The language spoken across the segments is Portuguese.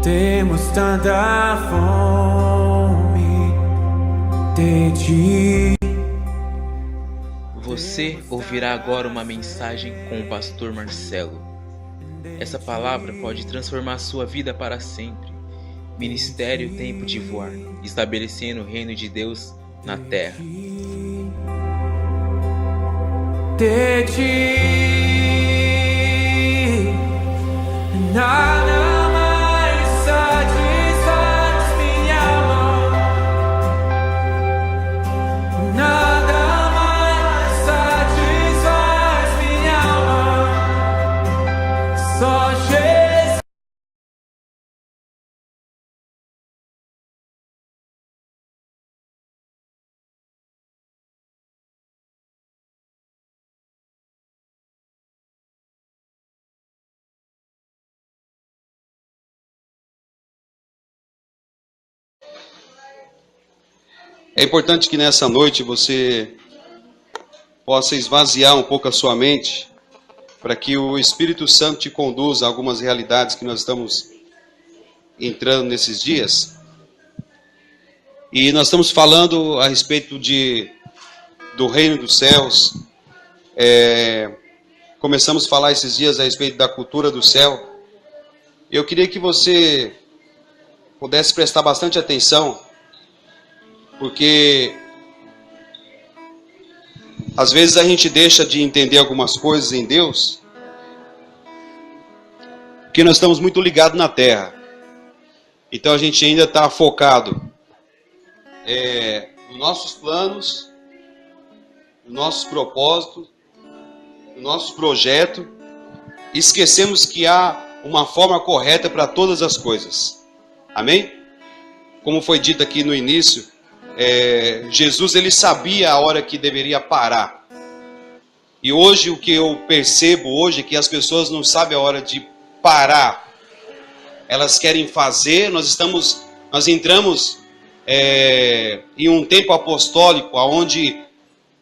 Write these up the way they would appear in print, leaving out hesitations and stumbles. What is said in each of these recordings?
Temos tanta fome de ti. Você ouvirá agora uma mensagem com o pastor Marcelo. Essa palavra pode transformar sua vida para sempre. Ministério Tempo de Voar, estabelecendo o reino de Deus na terra. De ti, nada mais satisfaz minha alma, nada mais satisfaz minha alma, só Jesus. É importante que nessa noite você possa esvaziar um pouco a sua mente para que o Espírito Santo te conduza a algumas realidades que nós estamos entrando nesses dias. E nós estamos falando a respeito do reino dos céus. Começamos a falar esses dias a respeito da cultura do céu. Eu queria que você pudesse prestar bastante atenção, porque às vezes a gente deixa de entender algumas coisas em Deus, porque nós estamos muito ligados na terra. Então a gente ainda está focado nos nossos planos, nos nossos propósitos, no nosso projeto, e esquecemos que há uma forma correta para todas as coisas. Amém? Como foi dito aqui no início, Jesus ele sabia a hora que deveria parar. E hoje o que eu percebo hoje é que as pessoas não sabem a hora de parar. Elas querem fazer. Nós entramos em um tempo apostólico onde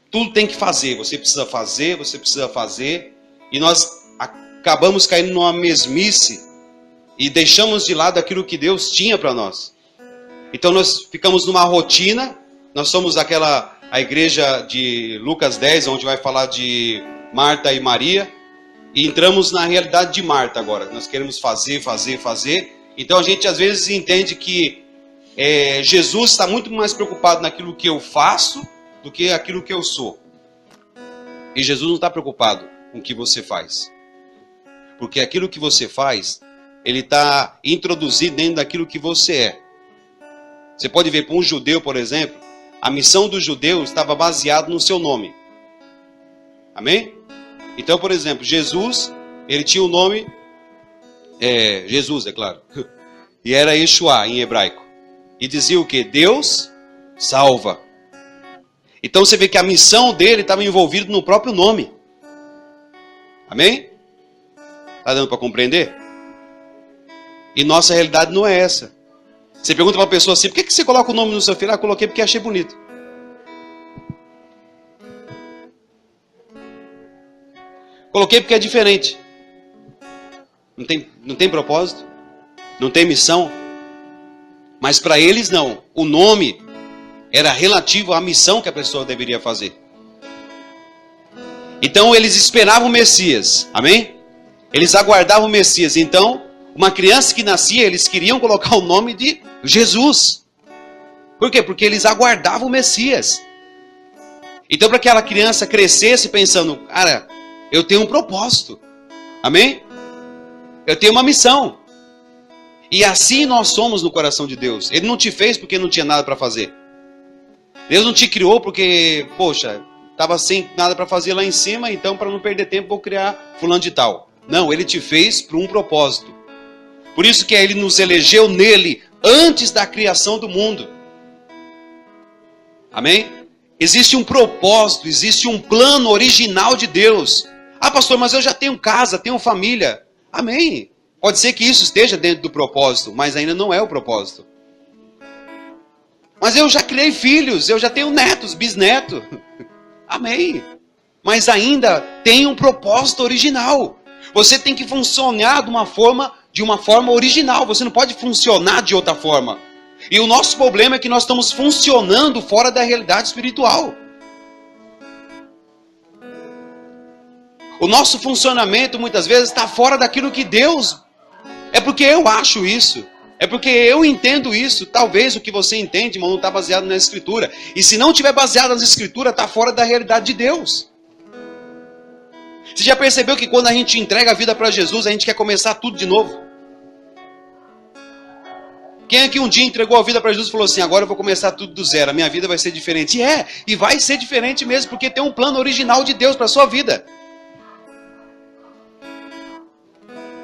tudo tem que fazer. Você precisa fazer, você precisa fazer. E nós acabamos caindo numa mesmice e deixamos de lado aquilo que Deus tinha para nós. Então nós ficamos numa rotina. Nós somos a igreja de Lucas 10, onde vai falar de Marta e Maria. E entramos na realidade de Marta agora. Nós queremos fazer. Então a gente às vezes entende que Jesus está muito mais preocupado naquilo que eu faço do que aquilo que eu sou. E Jesus não está preocupado com o que você faz. Porque aquilo que você faz, ele está introduzido dentro daquilo que você é. Você pode ver, para um judeu, por exemplo, a missão do judeu estava baseada no seu nome. Amém? Então, por exemplo, Jesus, ele tinha o nome, Jesus, é claro, e era Yeshua em hebraico. E dizia o quê? Deus salva. Então você vê que a missão dele estava envolvida no próprio nome. Amém? Está dando para compreender? E nossa realidade não é essa. Você pergunta para uma pessoa assim, por que você coloca o nome no seu filho? Ah, coloquei porque achei bonito. Coloquei porque é diferente. Não tem propósito, não tem missão. Mas para eles não. O nome era relativo à missão que a pessoa deveria fazer. Então eles esperavam o Messias. Amém? Eles aguardavam o Messias. Então, uma criança que nascia, eles queriam colocar o nome de Jesus. Por quê? Porque eles aguardavam o Messias. Então, para que aquela criança crescesse pensando, cara, eu tenho um propósito. Amém? Eu tenho uma missão. E assim nós somos no coração de Deus. Ele não te fez porque não tinha nada para fazer. Deus não te criou porque, poxa, estava sem nada para fazer lá em cima, então para não perder tempo vou criar fulano de tal. Não, ele te fez para um propósito. Por isso que ele nos elegeu nele antes da criação do mundo. Amém? Existe um propósito, existe um plano original de Deus. Ah, pastor, mas eu já tenho casa, tenho família. Amém? Pode ser que isso esteja dentro do propósito, mas ainda não é o propósito. Mas eu já criei filhos, eu já tenho netos, bisnetos. Amém? Mas ainda tem um propósito original. Você tem que funcionar de uma forma de uma forma original. Você não pode funcionar de outra forma. E o nosso problema é que nós estamos funcionando fora da realidade espiritual. O nosso funcionamento muitas vezes está fora daquilo que Deus... É porque eu acho isso. É porque eu entendo isso. Talvez o que você entende, irmão, não está baseado na Escritura. E se não estiver baseado nas Escrituras, está fora da realidade de Deus. Você já percebeu que quando a gente entrega a vida para Jesus, a gente quer começar tudo de novo? Quem é que um dia entregou a vida para Jesus e falou assim, agora eu vou começar tudo do zero, a minha vida vai ser diferente? E vai ser diferente mesmo, porque tem um plano original de Deus para a sua vida.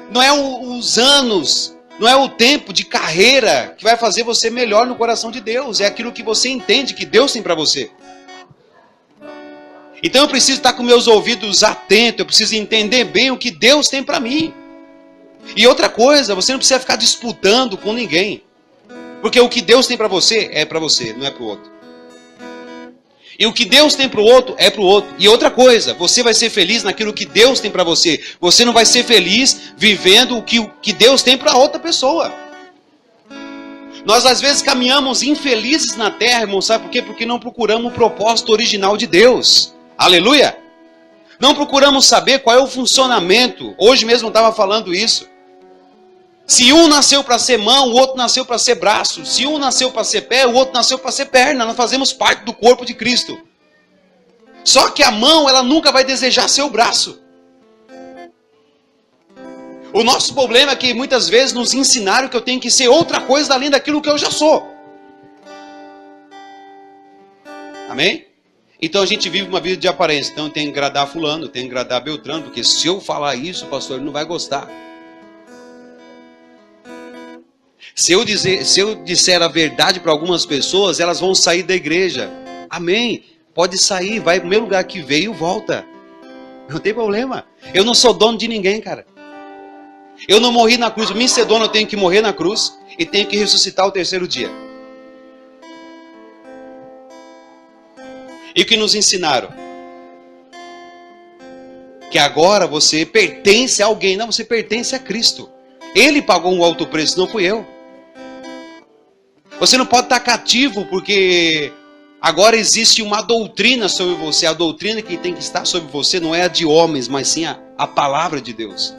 Não é os anos, não é o tempo de carreira que vai fazer você melhor no coração de Deus. É aquilo que você entende que Deus tem para você. Então eu preciso estar com meus ouvidos atentos, eu preciso entender bem o que Deus tem para mim. E outra coisa, você não precisa ficar disputando com ninguém. Porque o que Deus tem para você, não é para o outro. E o que Deus tem para o outro, é para o outro. E outra coisa, você vai ser feliz naquilo que Deus tem para você. Você não vai ser feliz vivendo o que Deus tem para outra pessoa. Nós às vezes caminhamos infelizes na terra, irmão, sabe por quê? Porque não procuramos o propósito original de Deus. Aleluia! Não procuramos saber qual é o funcionamento. Hoje mesmo eu estava falando isso. Se um nasceu para ser mão, o outro nasceu para ser braço. Se um nasceu para ser pé, o outro nasceu para ser perna. Nós fazemos parte do corpo de Cristo. Só que a mão, ela nunca vai desejar ser o braço. O nosso problema é que muitas vezes nos ensinaram que eu tenho que ser outra coisa além daquilo que eu já sou. Amém? Então a gente vive uma vida de aparência. Então eu tenho que agradar fulano, eu tenho que agradar Beltrano, porque se eu falar isso, pastor, ele não vai gostar. Se eu disser a verdade para algumas pessoas, elas vão sair da igreja. Amém? Pode sair, vai pro mesmo lugar que veio, volta. Não tem problema. Eu não sou dono de ninguém, cara. Eu não morri na cruz. Me ser dono, eu tenho que morrer na cruz e tenho que ressuscitar ao terceiro dia. E o que nos ensinaram? Que agora você pertence a alguém. Não, você pertence a Cristo. Ele pagou um alto preço, não fui eu. Você não pode estar cativo porque agora existe uma doutrina sobre você. A doutrina que tem que estar sobre você não é a de homens, mas sim a palavra de Deus.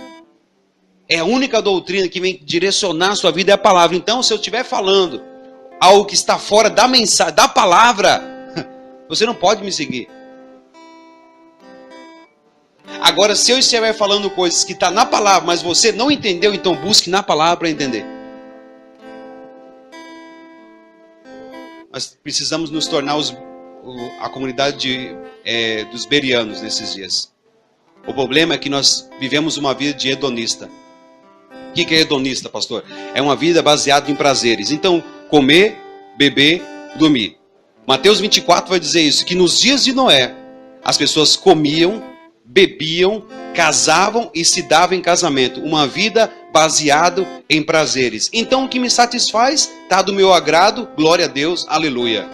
É a única doutrina que vem direcionar a sua vida, é a palavra. Então, se eu estiver falando algo que está fora da mensagem, da palavra, você não pode me seguir. Agora, se eu estiver falando coisas que estão na palavra, mas você não entendeu, então busque na palavra para entender. Nós precisamos nos tornar a comunidade dos berianos nesses dias. O problema é que nós vivemos uma vida de hedonista. O que é hedonista, pastor? É uma vida baseada em prazeres. Então, comer, beber, dormir. Mateus 24 vai dizer isso, que nos dias de Noé, as pessoas comiam, bebiam, casavam e se davam em casamento. Uma vida baseada em prazeres. Então o que me satisfaz está do meu agrado, glória a Deus, aleluia.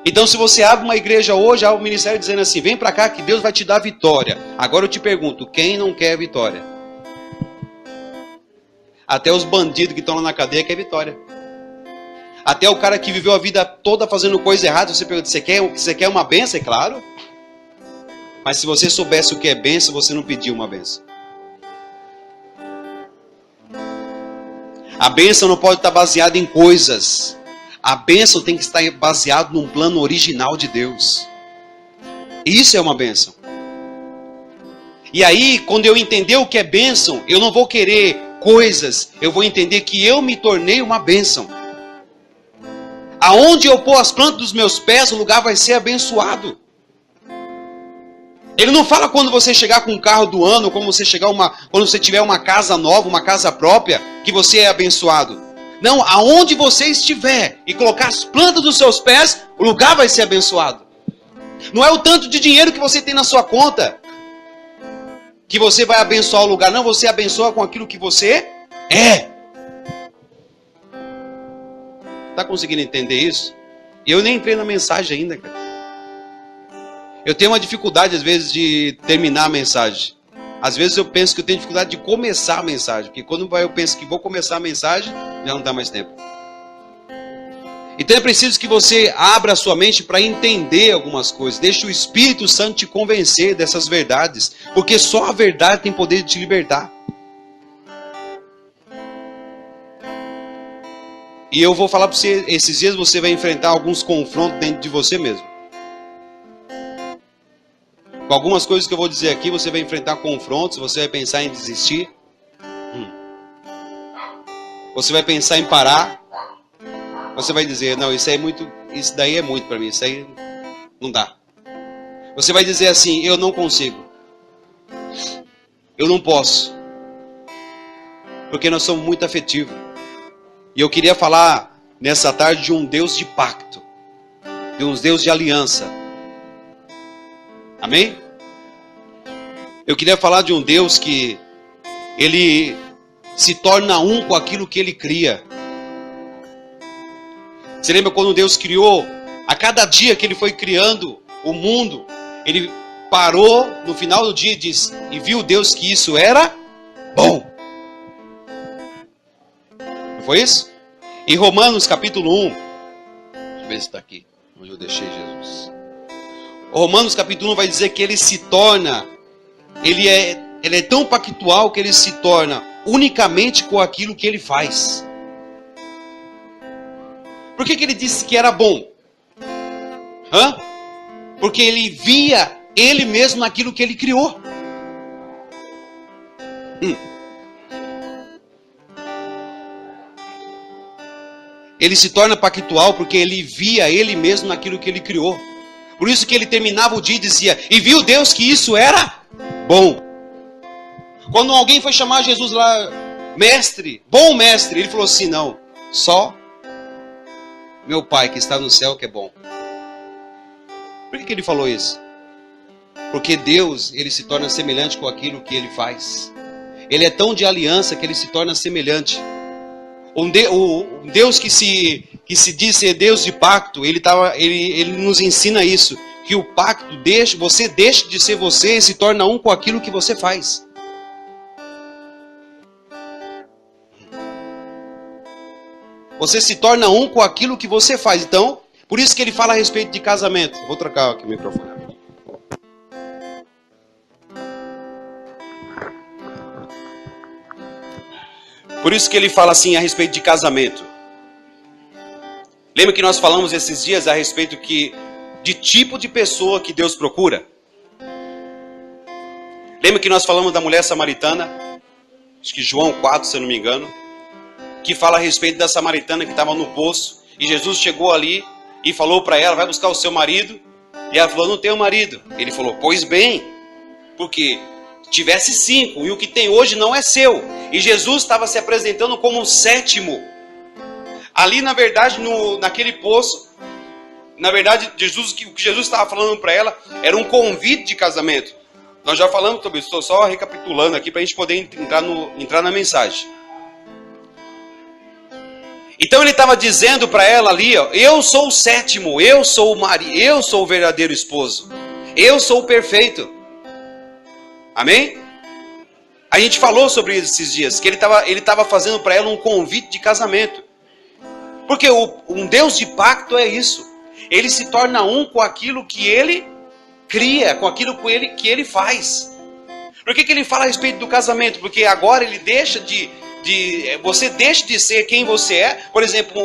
Então se você abre uma igreja hoje, há o ministério dizendo assim, vem para cá que Deus vai te dar vitória. Agora eu te pergunto, quem não quer vitória? Até os bandidos que estão lá na cadeia querem vitória. Até o cara que viveu a vida toda fazendo coisa errada, você pergunta, você quer uma bênção? É claro. Mas se você soubesse o que é bênção, você não pediu uma bênção. A bênção não pode estar baseada em coisas. A bênção tem que estar baseada num plano original de Deus. Isso é uma bênção. E aí, quando eu entender o que é bênção, eu não vou querer coisas. Eu vou entender que eu me tornei uma bênção. Aonde eu pôr as plantas dos meus pés, o lugar vai ser abençoado. Ele não fala quando você chegar com um carro do ano, quando você tiver uma casa nova, uma casa própria, que você é abençoado. Não, aonde você estiver e colocar as plantas dos seus pés, o lugar vai ser abençoado. Não é o tanto de dinheiro que você tem na sua conta que você vai abençoar o lugar. Não, você abençoa com aquilo que você é. Está conseguindo entender isso? Eu nem entrei na mensagem ainda, cara. Eu tenho uma dificuldade, às vezes, de terminar a mensagem. Às vezes eu penso que eu tenho dificuldade de começar a mensagem, porque quando eu penso que vou começar a mensagem, já não dá mais tempo. Então é preciso que você abra a sua mente para entender algumas coisas. Deixe o Espírito Santo te convencer dessas verdades, porque só a verdade tem poder de te libertar. E eu vou falar para você, esses dias você vai enfrentar alguns confrontos dentro de você mesmo. Com algumas coisas que eu vou dizer aqui, você vai enfrentar confrontos, você vai pensar em desistir. Você vai pensar em parar. Você vai dizer, não, isso daí é muito para mim, isso aí não dá. Você vai dizer assim, eu não consigo. Eu não posso. Porque nós somos muito afetivos. E eu queria falar nessa tarde de um Deus de pacto. De um Deus de aliança. Amém? Eu queria falar de um Deus que Ele se torna um com aquilo que Ele cria. Você lembra quando Deus criou? A cada dia que Ele foi criando o mundo, Ele parou no final do dia e disse, e viu Deus que isso era bom. Não foi isso? Em Romanos capítulo 1, deixa eu ver se está aqui, onde eu deixei Jesus. Romanos capítulo 1 vai dizer que Ele se torna, Ele é tão pactual que Ele se torna unicamente com aquilo que Ele faz. Por que Ele disse que era bom? Porque Ele via Ele mesmo naquilo que Ele criou. Ele se torna pactual porque Ele via Ele mesmo naquilo que Ele criou. Por isso que Ele terminava o dia e dizia, e viu Deus que isso era bom. Quando alguém foi chamar Jesus lá, mestre, bom mestre, Ele falou assim, não, só meu Pai que está no céu que é bom. Por que Ele falou isso? Porque Deus, Ele se torna semelhante com aquilo que Ele faz. Ele é tão de aliança que Ele se torna semelhante. O Deus que se diz ser Deus de pacto, Ele nos ensina isso. Que o pacto, você deixa de ser você e se torna um com aquilo que você faz. Você se torna um com aquilo que você faz. Então, por isso que Ele fala a respeito de casamento. Vou trocar aqui o microfone. Por isso que Ele fala assim a respeito de casamento. Lembra que nós falamos esses dias a respeito de tipo de pessoa que Deus procura? Lembra que nós falamos da mulher samaritana? Acho que João 4, se eu não me engano. Que fala a respeito da samaritana que estava no poço. E Jesus chegou ali e falou para ela, vai buscar o seu marido. E ela falou, não tenho marido. Ele falou, pois bem, porque tivesse 5 e o que tem hoje não é seu. E Jesus estava se apresentando como um 7º. Ali, na verdade, naquele poço, na verdade, o que Jesus estava falando para ela era um convite de casamento. Nós já falamos sobre isso, estou só recapitulando aqui para a gente poder entrar na mensagem. Então ele estava dizendo para ela ali, ó, eu sou o 7º, eu sou o marido, eu sou o verdadeiro esposo, eu sou o perfeito. Amém? A gente falou sobre isso esses dias, que ele estava fazendo para ela um convite de casamento. Porque um Deus de pacto é isso. Ele se torna um com aquilo que Ele cria, com aquilo que Ele faz. Por que Ele fala a respeito do casamento? Porque agora Ele deixa você deixa de ser quem você é. Por exemplo,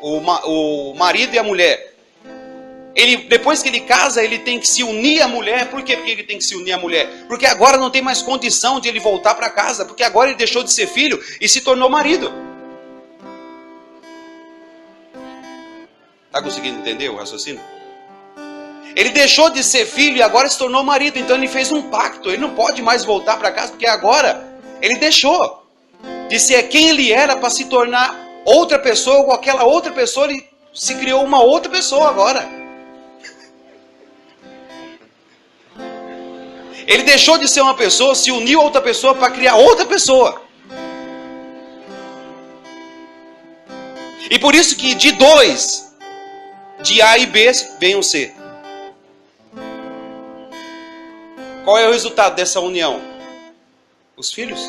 o marido e a mulher. Depois que ele casa, ele tem que se unir à mulher. Por quê? Porque ele tem que se unir à mulher? Porque agora não tem mais condição de ele voltar para casa. Porque agora ele deixou de ser filho e se tornou marido. Está conseguindo entender o raciocínio? Ele deixou de ser filho e agora se tornou marido. Então ele fez um pacto. Ele não pode mais voltar para casa porque agora ele deixou de ser quem ele era para se tornar outra pessoa. Ou aquela outra pessoa, ele se criou uma outra pessoa agora. Ele deixou de ser uma pessoa, se uniu a outra pessoa para criar outra pessoa. E por isso que de 2, de A e B, vem um C. Qual é o resultado dessa união? Os filhos.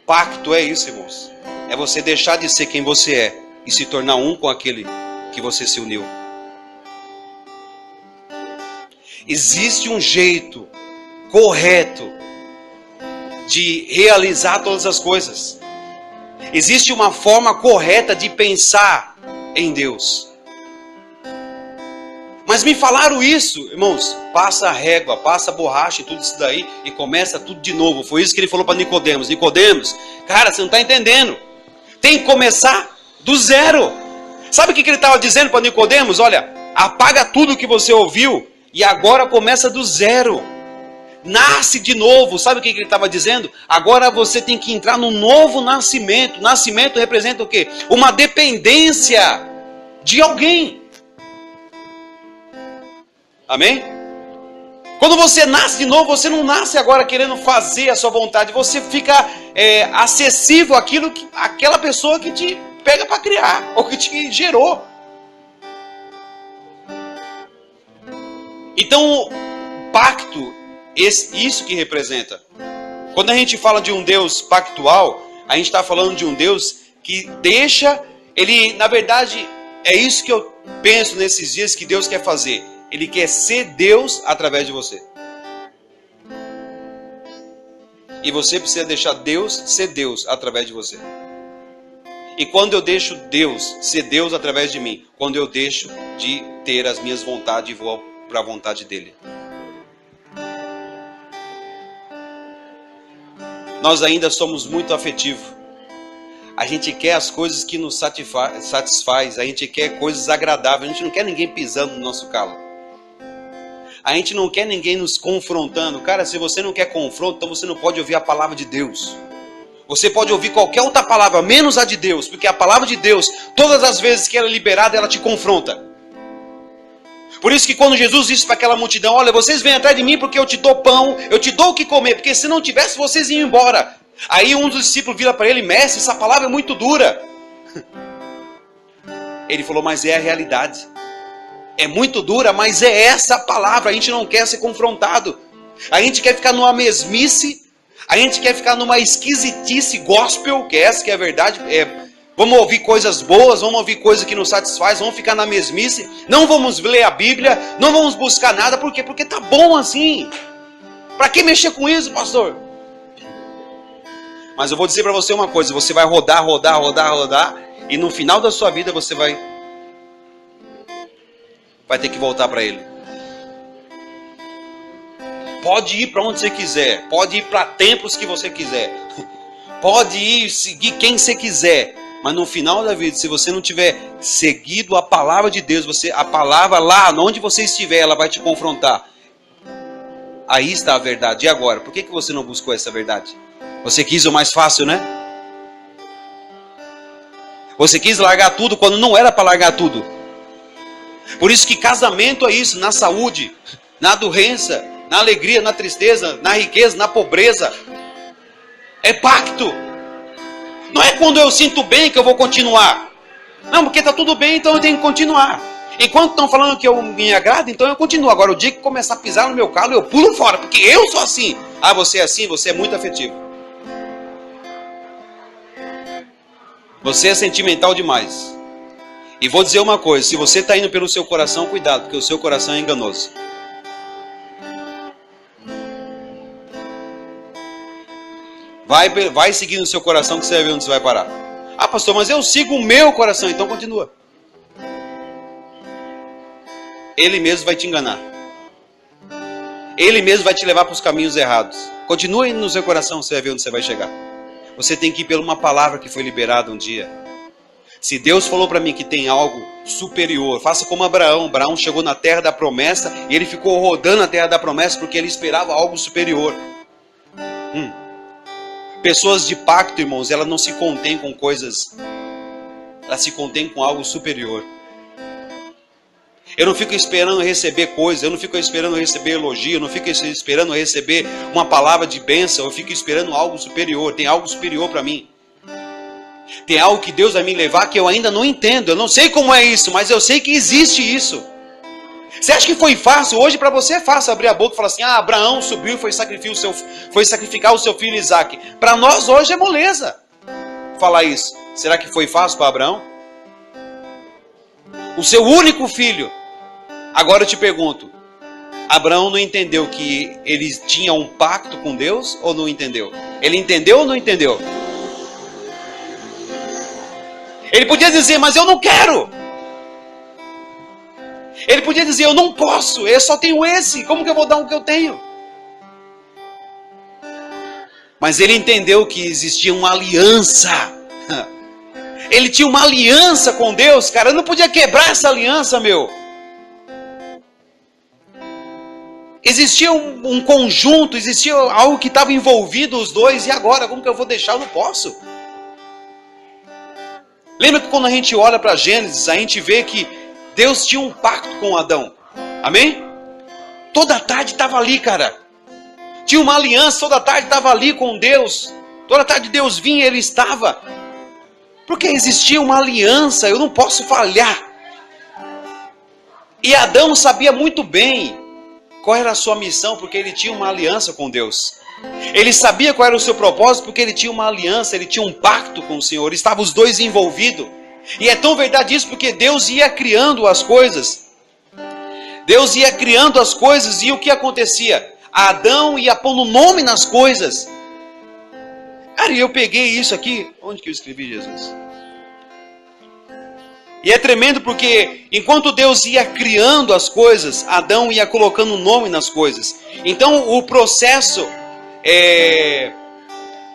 Pacto é isso, irmãos. É você deixar de ser quem você é e se tornar um com aquele que você se uniu. Existe um jeito correto de realizar todas as coisas. Existe uma forma correta de pensar em Deus. Mas me falaram isso, irmãos. Passa a régua, passa a borracha e tudo isso daí e começa tudo de novo. Foi isso que ele falou para Nicodemos. Nicodemos, cara, você não está entendendo. Tem que começar do zero. Sabe o que ele estava dizendo para Nicodemos? Olha, apaga tudo que você ouviu e agora começa do zero. Nasce de novo. Sabe o que ele estava dizendo? Agora você tem que entrar num novo nascimento. Nascimento representa o quê? Uma dependência de alguém. Amém? Quando você nasce de novo, você não nasce agora querendo fazer a sua vontade. Você fica acessível àquela pessoa que te pega para criar, ou que te gerou. Então, pacto, isso que representa. Quando a gente fala de um Deus pactual, a gente está falando de um Deus que deixa, ele, na verdade, é isso que eu penso nesses dias que Deus quer fazer. Ele quer ser Deus através de você. E você precisa deixar Deus ser Deus através de você. E quando eu deixo Deus ser Deus através de mim, quando eu deixo de ter as minhas vontades e vou para a vontade dele. Nós ainda somos muito afetivos. A gente quer as coisas que nos satisfaz. A gente quer coisas agradáveis. A gente não quer ninguém pisando no nosso calo. A gente não quer ninguém nos confrontando. Cara, se você não quer confronto, então você não pode ouvir a palavra de Deus. Você pode ouvir qualquer outra palavra, menos a de Deus. Porque a palavra de Deus, todas as vezes que ela é liberada, ela te confronta. Por isso que quando Jesus disse para aquela multidão, olha, vocês vêm atrás de mim porque eu te dou pão, eu te dou o que comer. Porque se não tivesse, vocês iam embora. Aí um dos discípulos vira para ele, mestre, essa palavra é muito dura. Ele falou, mas é a realidade. É muito dura, mas é essa a palavra. A gente não quer ser confrontado. A gente quer ficar numa mesmice. A gente quer ficar numa esquisitice gospel, que essa que é a verdade. Vamos ouvir coisas boas, vamos ouvir coisas que nos satisfaz, vamos ficar na mesmice. Não vamos ler a Bíblia, não vamos buscar nada. Por quê? Porque tá bom assim. Para que mexer com isso, pastor? Mas eu vou dizer para você uma coisa. Você vai rodar. E no final da sua vida você vai ter que voltar para Ele. Pode ir para onde você quiser. Pode ir para templos que você quiser. Pode ir seguir quem você quiser. Mas no final da vida, se você não tiver seguido a palavra de Deus, a palavra lá onde você estiver, ela vai te confrontar. Aí está a verdade. E agora? Por que você não buscou essa verdade? Você quis o mais fácil, né? Você quis largar tudo quando não era para largar tudo. Por isso que casamento é isso, na saúde, na doença, na alegria, na tristeza, na riqueza, na pobreza. É pacto. Não é quando eu sinto bem que eu vou continuar. Não, porque está tudo bem, então eu tenho que continuar. Enquanto estão falando que eu me agrado, então eu continuo. Agora o dia que começar a pisar no meu calo, eu pulo fora, porque eu sou assim. Ah, você é assim? Você é muito afetivo. Você é sentimental demais. E vou dizer uma coisa, se você está indo pelo seu coração, cuidado, porque o seu coração é enganoso. Vai seguindo o seu coração que você vai ver onde você vai parar. Ah, pastor, mas eu sigo o meu coração, então continua. Ele mesmo vai te enganar. Ele mesmo vai te levar para os caminhos errados. Continua indo no seu coração, você vai ver onde você vai chegar. Você tem que ir por uma palavra que foi liberada um dia. Se Deus falou para mim que tem algo superior, faça como Abraão. Abraão chegou na terra da promessa e ele ficou rodando a terra da promessa porque ele esperava algo superior. Pessoas de pacto, irmãos, elas não se contêm com coisas, elas se contêm com algo superior. Eu não fico esperando receber coisas, eu não fico esperando receber elogio, eu não fico esperando receber uma palavra de bênção, eu fico esperando algo superior. Tem algo superior para mim. Tem algo que Deus vai me levar que eu ainda não entendo. Eu não sei como é isso, mas eu sei que existe isso. Você acha que foi fácil? Hoje para você é fácil abrir a boca e falar assim: Abraão subiu e foi sacrificar o seu filho Isaac. Para nós hoje é moleza falar isso. Será que foi fácil para Abraão? O seu único filho. Agora eu te pergunto, Abraão não entendeu que ele tinha um pacto com Deus ou não entendeu? Ele entendeu ou não entendeu? Ele podia dizer: mas eu não quero. Ele podia dizer: eu não posso, eu só tenho esse, como que eu vou dar o que eu tenho? Mas ele entendeu que existia uma aliança. Ele tinha uma aliança com Deus, cara. Eu não podia quebrar essa aliança, meu. Existia um conjunto, existia algo que estava envolvido os dois. E agora, como que eu vou deixar? Eu não posso. Lembra que quando a gente olha para Gênesis, a gente vê que Deus tinha um pacto com Adão. Amém? Toda tarde estava ali, cara. Tinha uma aliança, toda tarde estava ali com Deus. Toda tarde Deus vinha e ele estava. Porque existia uma aliança, eu não posso falhar. E Adão sabia muito bem qual era a sua missão, porque ele tinha uma aliança com Deus. Ele sabia qual era o seu propósito, porque ele tinha uma aliança, ele tinha um pacto com o Senhor. Estavam os dois envolvidos. E é tão verdade isso, porque Deus ia criando as coisas. Deus ia criando as coisas, e o que acontecia? Adão ia pondo nome nas coisas. Cara, eu peguei isso aqui. Onde que eu escrevi, Jesus? E é tremendo porque enquanto Deus ia criando as coisas, Adão ia colocando nome nas coisas. Então o processo,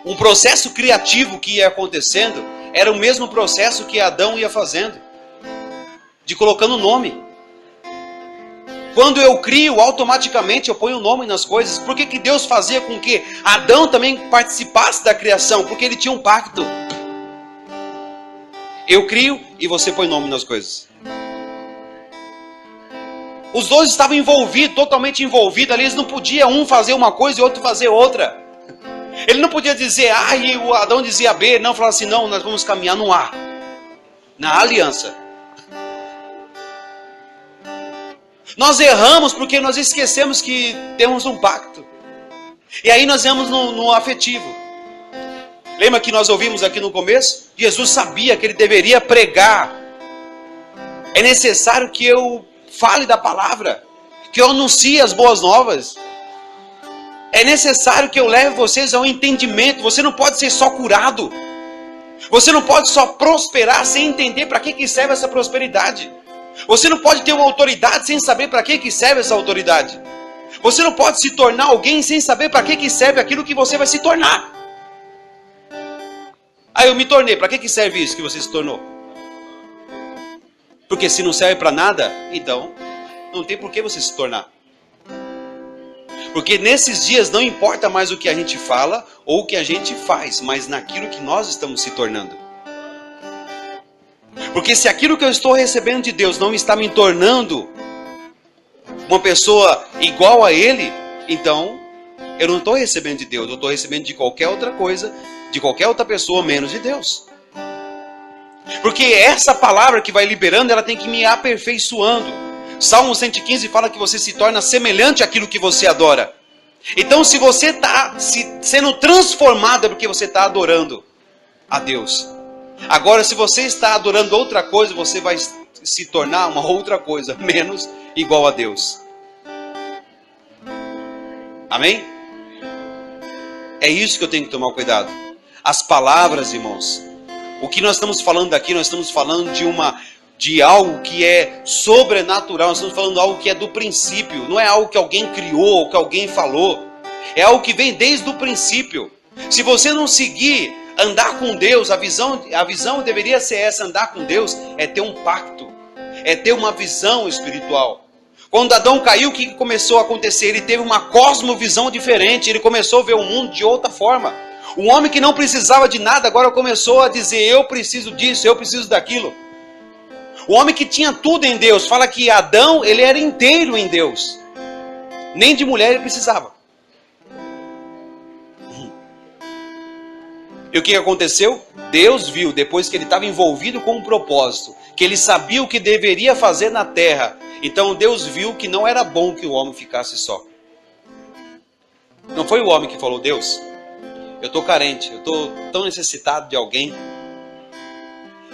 um processo criativo que ia acontecendo, era o mesmo processo que Adão ia fazendo, de colocando nome. Quando eu crio, automaticamente eu ponho o nome nas coisas. Por que Deus fazia com que Adão também participasse da criação? Porque ele tinha um pacto. Eu crio e você põe nome nas coisas. Os dois estavam envolvidos, totalmente envolvidos ali. Eles não podiam um fazer uma coisa e outro fazer outra. Ele não podia dizer A e o Adão dizia B. Não, falava assim: não, nós vamos caminhar no A, na aliança. Nós erramos porque nós esquecemos que temos um pacto. E aí nós vamos no afetivo. Lembra que nós ouvimos aqui no começo? Jesus sabia que ele deveria pregar. É necessário que eu fale da palavra, que eu anuncie as boas novas. É necessário que eu leve vocês ao entendimento. Você não pode ser só curado. Você não pode só prosperar sem entender para que serve essa prosperidade. Você não pode ter uma autoridade sem saber para que serve essa autoridade. Você não pode se tornar alguém sem saber para que serve aquilo que você vai se tornar. Eu me tornei, para que serve isso que você se tornou? Porque se não serve para nada, então não tem por que você se tornar. Porque nesses dias não importa mais o que a gente fala ou o que a gente faz, mas naquilo que nós estamos se tornando. Porque se aquilo que eu estou recebendo de Deus não está me tornando uma pessoa igual a Ele, então eu não estou recebendo de Deus, eu estou recebendo de qualquer outra coisa, de qualquer outra pessoa, menos de Deus. Porque essa palavra que vai liberando, ela tem que me aperfeiçoando. Salmo 115 fala que você se torna semelhante àquilo que você adora. Então se você está sendo transformado, é porque você está adorando a Deus. Agora, se você está adorando outra coisa, você vai se tornar uma outra coisa, menos igual a Deus. Amém? É isso que eu tenho que tomar cuidado. As palavras, irmãos. O que nós estamos falando aqui, nós estamos falando de algo que é sobrenatural. Nós estamos falando de algo que é do princípio. Não é algo que alguém criou ou que alguém falou. É algo que vem desde o princípio. Se você não seguir, andar com Deus, a visão deveria ser essa: andar com Deus é ter um pacto, é ter uma visão espiritual. Quando Adão caiu, o que começou a acontecer? Ele teve uma cosmovisão diferente, ele começou a ver o mundo de outra forma. Um homem que não precisava de nada, agora começou a dizer: eu preciso disso, eu preciso daquilo. O homem que tinha tudo em Deus, fala que Adão, ele era inteiro em Deus. Nem de mulher ele precisava. E o que aconteceu? Deus viu, depois que ele estava envolvido com um propósito, que ele sabia o que deveria fazer na terra, Então Deus viu que não era bom que o homem ficasse só. Não foi o homem que falou: Deus, eu estou carente, eu estou tão necessitado de alguém.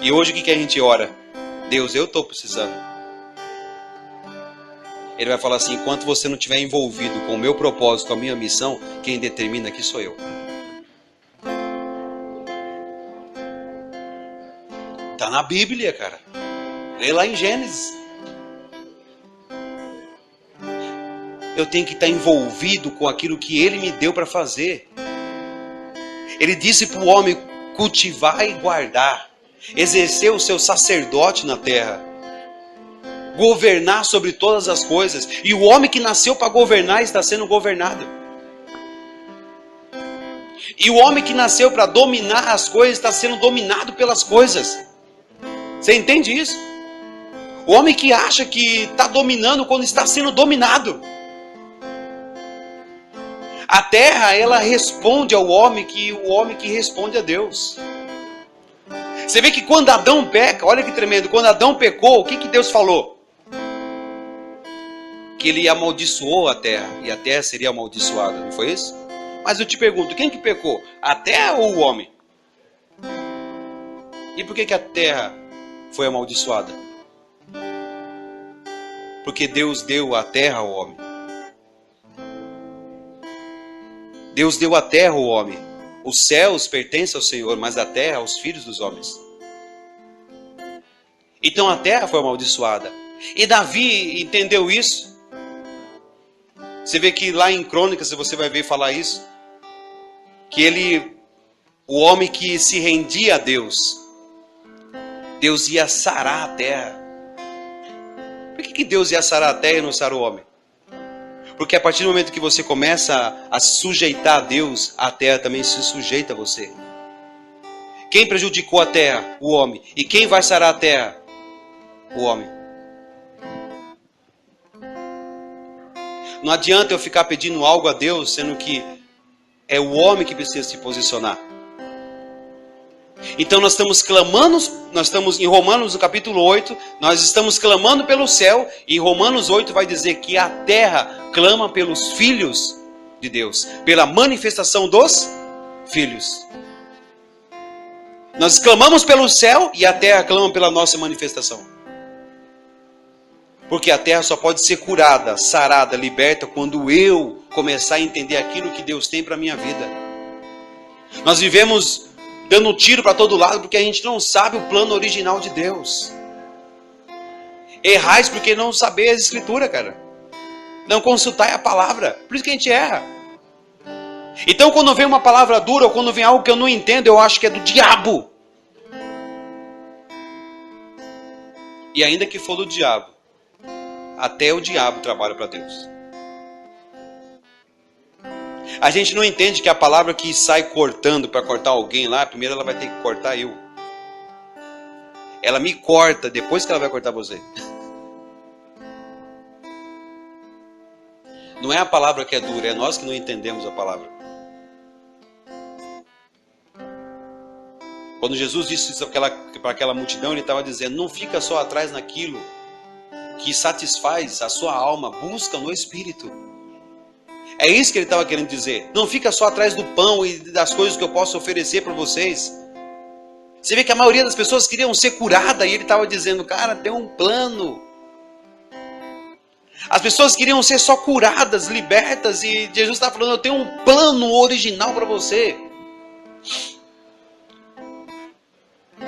E hoje o que a gente ora? Deus, eu estou precisando. Ele vai falar assim: enquanto você não estiver envolvido com o meu propósito, com a minha missão, quem determina aqui sou eu. Está na Bíblia, cara. Lê lá em Gênesis. Eu tenho que estar envolvido com aquilo que Ele me deu para fazer. Ele disse para o homem cultivar e guardar, exercer o seu sacerdote na terra, governar sobre todas as coisas. E o homem que nasceu para governar está sendo governado. E o homem que nasceu para dominar as coisas está sendo dominado pelas coisas. Você entende isso? O homem que acha que está dominando quando está sendo dominado. A terra, ela responde ao homem que o homem que responde a Deus. Você vê que quando Adão peca, olha que tremendo, quando Adão pecou, o que Deus falou? Que ele amaldiçoou a terra, e a terra seria amaldiçoada, não foi isso? Mas eu te pergunto, quem que pecou? A terra ou o homem? E por que a terra foi amaldiçoada? Porque Deus deu a terra ao homem. Deus deu a terra ao homem. Os céus pertencem ao Senhor, mas a terra aos filhos dos homens. Então a terra foi amaldiçoada. E Davi entendeu isso. Você vê que lá em Crônicas você vai ver falar isso. Que o homem que se rendia a Deus, Deus ia sarar a terra. Por que Deus ia sarar a terra e não sarar o homem? Porque a partir do momento que você começa a se sujeitar a Deus, a terra também se sujeita a você. Quem prejudicou a terra? O homem. E quem vai sarar a terra? O homem. Não adianta eu ficar pedindo algo a Deus, sendo que é o homem que precisa se posicionar. Então nós estamos clamando, nós estamos em Romanos no capítulo 8, nós estamos clamando pelo céu, e em Romanos 8 vai dizer que a terra clama pelos filhos de Deus, pela manifestação dos filhos. Nós clamamos pelo céu e a terra clama pela nossa manifestação. Porque a terra só pode ser curada, sarada, liberta quando eu começar a entender aquilo que Deus tem para a minha vida. Nós vivemos dando tiro para todo lado porque a gente não sabe o plano original de Deus. Errais porque não saber a escritura, cara. Não consultar a palavra. Por isso que a gente erra. Então quando vem uma palavra dura ou quando vem algo que eu não entendo, eu acho que é do diabo. E ainda que for do diabo, até o diabo trabalha para Deus. A gente não entende que a palavra que sai cortando para cortar alguém lá, primeiro ela vai ter que cortar eu. Ela me corta depois que ela vai cortar você. Não é a palavra que é dura, é nós que não entendemos a palavra. Quando Jesus disse isso para aquela multidão, ele estava dizendo: não fica só atrás naquilo que satisfaz a sua alma, busca no Espírito. É isso que ele estava querendo dizer. Não fica só atrás do pão e das coisas que eu posso oferecer para vocês. Você vê que a maioria das pessoas queriam ser curada, e ele estava dizendo: cara, tem um plano. As pessoas queriam ser só curadas, libertas, e Jesus está falando: eu tenho um plano original para você.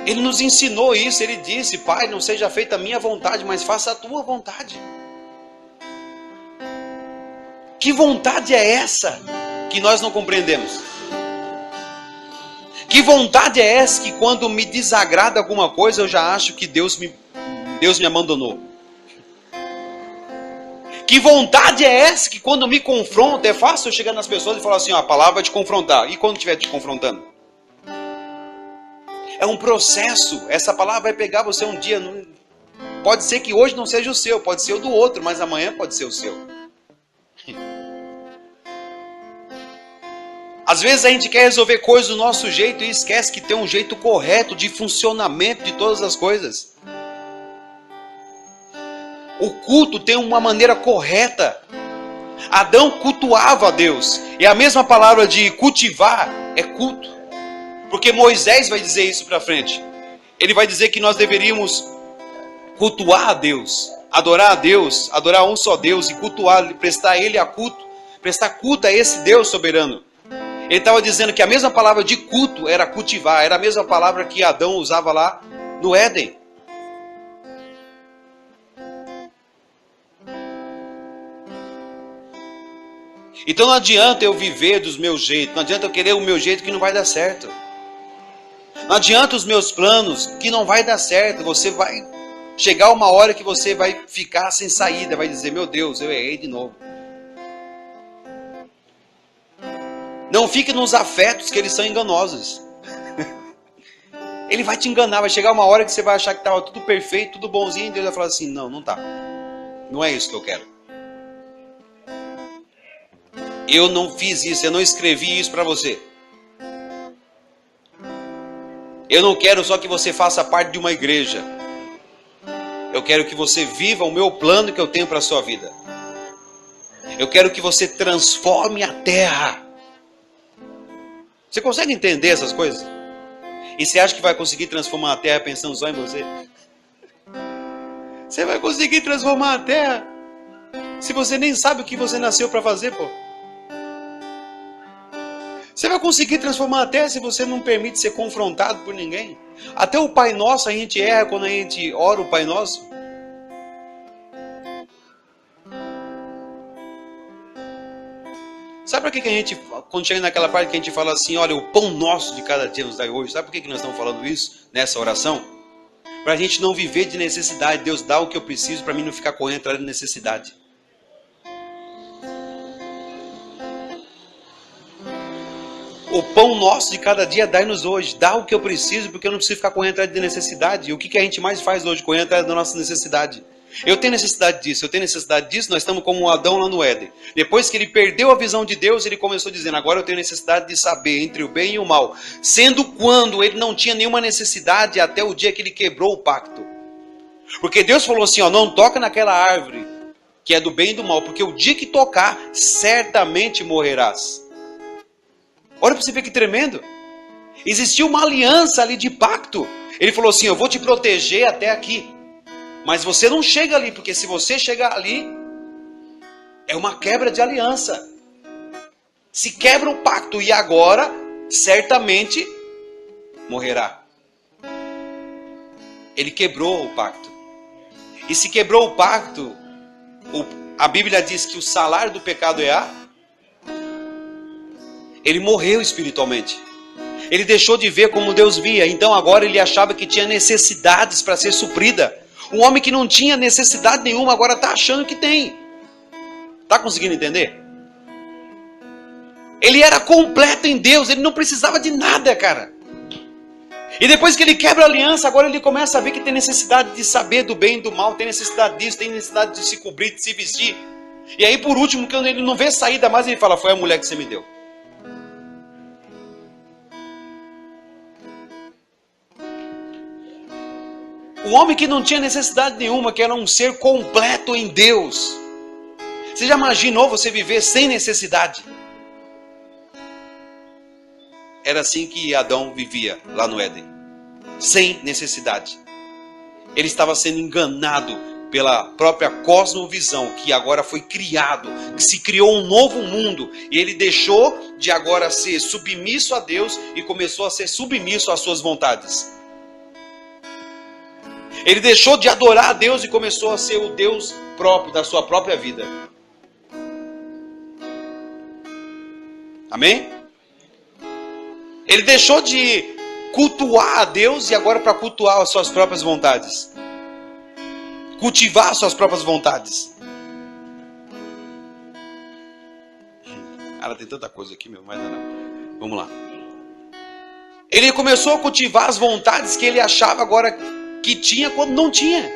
Ele nos ensinou isso. Ele disse: Pai, não seja feita a minha vontade, mas faça a tua vontade. Que vontade é essa que nós não compreendemos? Que vontade é essa que quando me desagrada alguma coisa eu já acho que Deus me abandonou? Que vontade é essa que quando me confronta, é fácil eu chegar nas pessoas e falar assim: ó, a palavra vai te confrontar. E quando estiver te confrontando? É um processo. Essa palavra vai pegar você um dia. Pode ser que hoje não seja o seu, pode ser o do outro, mas amanhã pode ser o seu. Às vezes a gente quer resolver coisas do nosso jeito e esquece que tem um jeito correto de funcionamento de todas as coisas. O culto tem uma maneira correta. Adão cultuava a Deus. E a mesma palavra de cultivar é culto. Porque Moisés vai dizer isso para frente. Ele vai dizer que nós deveríamos cultuar a Deus, adorar um só Deus e cultuar, prestar a Ele a culto, prestar culto a esse Deus soberano. Ele estava dizendo que a mesma palavra de culto era cultivar, era a mesma palavra que Adão usava lá no Éden. Então não adianta eu viver dos meus jeitos, não adianta eu querer o meu jeito que não vai dar certo. Não adianta os meus planos que não vai dar certo. Você vai chegar uma hora que você vai ficar sem saída, vai dizer, meu Deus, eu errei de novo. Não fique nos afetos que eles são enganosos. Ele vai te enganar, vai chegar uma hora que você vai achar que estava tudo perfeito, tudo bonzinho, e Deus vai falar assim, não, não tá. Não é isso que eu quero. Eu não fiz isso, eu não escrevi isso para você. Eu não quero só que você faça parte de uma igreja. Eu quero que você viva o meu plano que eu tenho para a sua vida. Eu quero que você transforme a terra. Você consegue entender essas coisas? E você acha que vai conseguir transformar a terra pensando só em você? Você vai conseguir transformar a terra se você nem sabe o que você nasceu para fazer, pô? Você vai conseguir transformar a terra se você não permite ser confrontado por ninguém? Até o Pai Nosso a gente erra quando a gente ora o Pai Nosso. Sabe por que a gente, quando chega naquela parte que a gente fala assim, olha, o pão nosso de cada dia nos dai hoje, sabe por que nós estamos falando isso nessa oração? Para a gente não viver de necessidade. Deus dá o que eu preciso para mim não ficar correndo atrás de necessidade. O pão nosso de cada dia dai-nos hoje. Dá o que eu preciso, porque eu não preciso ficar correndo atrás de necessidade. E o que a gente mais faz hoje? Correndo atrás da nossa necessidade. Eu tenho necessidade disso, eu tenho necessidade disso. Nós estamos como Adão lá no Éden. Depois que ele perdeu a visão de Deus, ele começou dizendo, agora eu tenho necessidade de saber entre o bem e o mal. Sendo quando ele não tinha nenhuma necessidade até o dia que ele quebrou o pacto. Porque Deus falou assim, ó, não toca naquela árvore que é do bem e do mal, porque o dia que tocar, certamente morrerás. Olha para você ver que tremendo. Existia uma aliança ali de pacto. Ele falou assim, eu vou te proteger até aqui. Mas você não chega ali, porque se você chegar ali, é uma quebra de aliança. Se quebra o pacto e agora, certamente, morrerá. Ele quebrou o pacto. E se quebrou o pacto, a Bíblia diz que o salário do pecado é a... Ele morreu espiritualmente. Ele deixou de ver como Deus via. Então agora ele achava que tinha necessidades para ser suprida. Um homem que não tinha necessidade nenhuma, agora está achando que tem. Está conseguindo entender? Ele era completo em Deus, ele não precisava de nada, cara. E depois que ele quebra a aliança, agora ele começa a ver que tem necessidade de saber do bem e do mal, tem necessidade disso, tem necessidade de se cobrir, de se vestir. E aí por último, quando ele não vê saída mais, ele fala, foi a mulher que você me deu. O homem que não tinha necessidade nenhuma, que era um ser completo em Deus. Você já imaginou você viver sem necessidade? Era assim que Adão vivia lá no Éden. Sem necessidade. Ele estava sendo enganado pela própria cosmovisão que agora foi criado, que se criou um novo mundo. E ele deixou de agora ser submisso a Deus e começou a ser submisso às suas vontades. Ele deixou de adorar a Deus e começou a ser o Deus próprio da sua própria vida. Amém? Ele deixou de cultuar a Deus e agora para cultuar as suas próprias vontades. Cultivar as suas próprias vontades. Cara, tem tanta coisa aqui, meu, mas não. Vamos lá. Ele começou a cultivar as vontades que ele achava agora que tinha quando não tinha.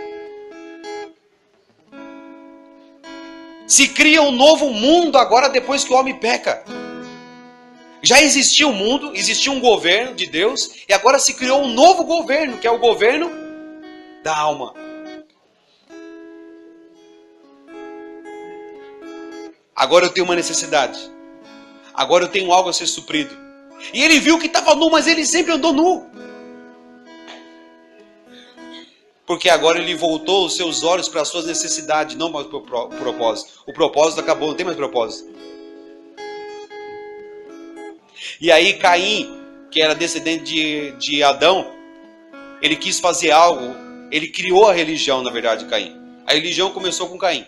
Se cria um novo mundo agora depois que o homem peca. Já existia um mundo, existia um governo de Deus, e agora se criou um novo governo, que é o governo da alma. Agora eu tenho uma necessidade. Agora eu tenho algo a ser suprido. E ele viu que estava nu, mas ele sempre andou nu. Porque agora ele voltou os seus olhos para as suas necessidades, não para o propósito. O propósito acabou, não tem mais propósito. E aí Caim, que era descendente de Adão, ele quis fazer algo. Ele criou a religião, na verdade, Caim. A religião começou com Caim.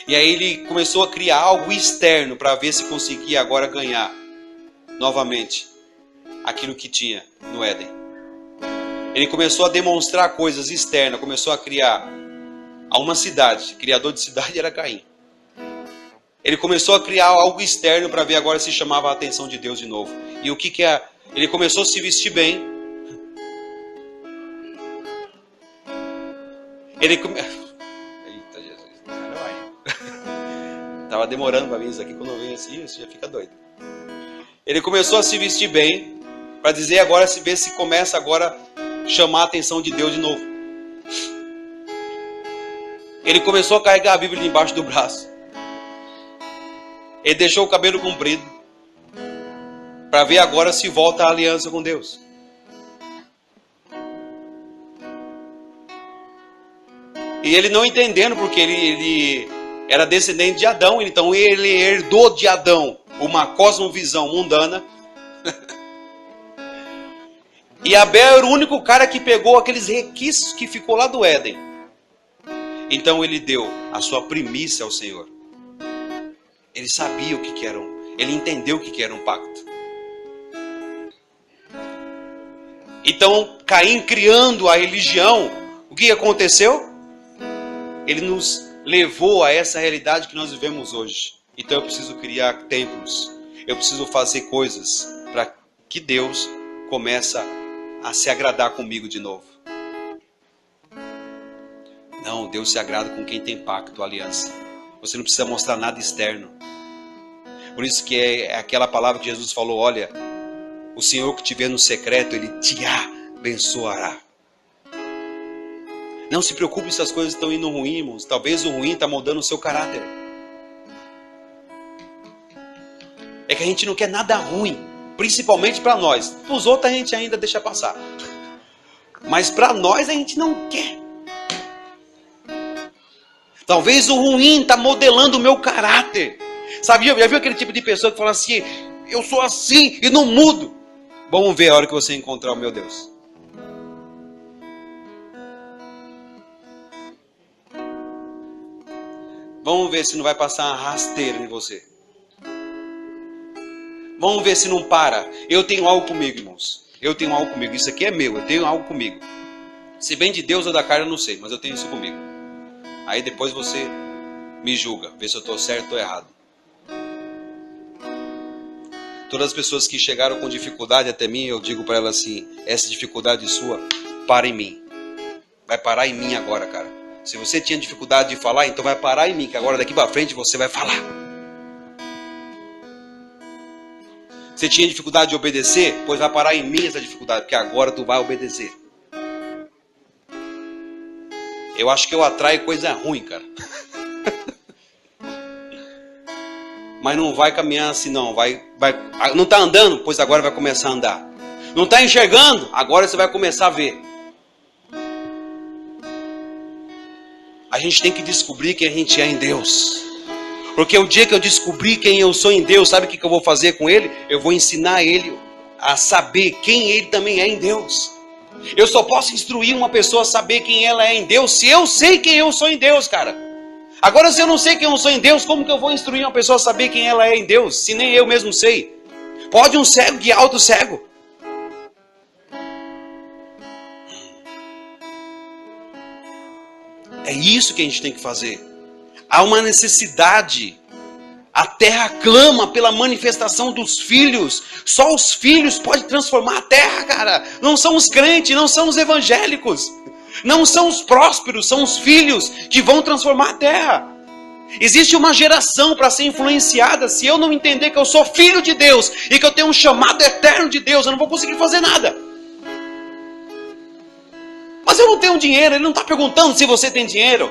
E aí ele começou a criar algo externo para ver se conseguia agora ganhar novamente aquilo que tinha no Éden. Ele começou a demonstrar coisas externas, começou a criar uma cidade. O criador de cidade era Caim. Ele começou a criar algo externo para ver agora se chamava a atenção de Deus de novo. E o que é? Ele começou a se vestir bem. Eita Jesus, não vai. Tava demorando para vir isso aqui, quando eu venho assim, você já fica doido. Ele começou a se vestir bem, para dizer agora, se ver se começa agora a chamar a atenção de Deus de novo. Ele começou a carregar a Bíblia embaixo do braço. Ele deixou o cabelo comprido, para ver agora se volta a aliança com Deus. E ele não entendendo, porque ele era descendente de Adão, então ele herdou de Adão uma cosmovisão mundana. E Abel era o único cara que pegou aqueles requisitos que ficou lá do Éden. Então ele deu a sua primícia ao Senhor. Ele sabia o que era ele entendeu o que era um pacto. Então Caim, criando a religião, o que aconteceu? Ele nos levou a essa realidade que nós vivemos hoje. Então eu preciso criar templos. Eu preciso fazer coisas para que Deus comece a se agradar comigo de novo. Não, Deus se agrada com quem tem pacto, aliança. Você não precisa mostrar nada externo. Por isso que é aquela palavra que Jesus falou, olha, o Senhor que te vê no secreto, Ele te abençoará. Não se preocupe se as coisas estão indo ruim, irmãos. Talvez o ruim está moldando o seu caráter. É que a gente não quer nada ruim, principalmente para nós. Para os outros a gente ainda deixa passar. Mas para nós a gente não quer. Talvez o ruim está modelando o meu caráter. Sabe, já viu aquele tipo de pessoa que fala assim, eu sou assim e não mudo? Vamos ver a hora que você encontrar o meu Deus. Vamos ver se não vai passar uma rasteira em você. Vamos ver se não para. Eu tenho algo comigo, irmãos. Eu tenho algo comigo. Isso aqui é meu. Eu tenho algo comigo. Se vem de Deus ou da carne, eu não sei. Mas eu tenho isso comigo. Aí depois você me julga. Vê se eu estou certo ou errado. Todas as pessoas que chegaram com dificuldade até mim, eu digo para elas assim, essa dificuldade sua, para em mim. Vai parar em mim agora, cara. Se você tinha dificuldade de falar, então vai parar em mim, que agora daqui para frente você vai falar. Você tinha dificuldade de obedecer? Pois vai parar em mim essa dificuldade, porque agora tu vai obedecer. Eu acho que eu atraio coisa ruim, cara. Mas não vai caminhar assim não. Não está andando? Pois agora vai começar a andar. Não está enxergando? Agora você vai começar a ver. A gente tem que descobrir quem a gente é em Deus. Porque o dia que eu descobrir quem eu sou em Deus, sabe o que eu vou fazer com ele? Eu vou ensinar ele a saber quem ele também é em Deus. Eu só posso instruir uma pessoa a saber quem ela é em Deus se eu sei quem eu sou em Deus, cara. Agora, se eu não sei quem eu sou em Deus, como que eu vou instruir uma pessoa a saber quem ela é em Deus, se nem eu mesmo sei? Pode um cego guiar outro cego? É isso que a gente tem que fazer. Há uma necessidade. A terra clama pela manifestação dos filhos. Só os filhos podem transformar a terra, cara. Não são os crentes, não são os evangélicos. Não são os prósperos, são os filhos que vão transformar a terra. Existe uma geração para ser influenciada. Se eu não entender que eu sou filho de Deus e que eu tenho um chamado eterno de Deus, eu não vou conseguir fazer nada. Mas eu não tenho dinheiro. Ele não está perguntando se você tem dinheiro.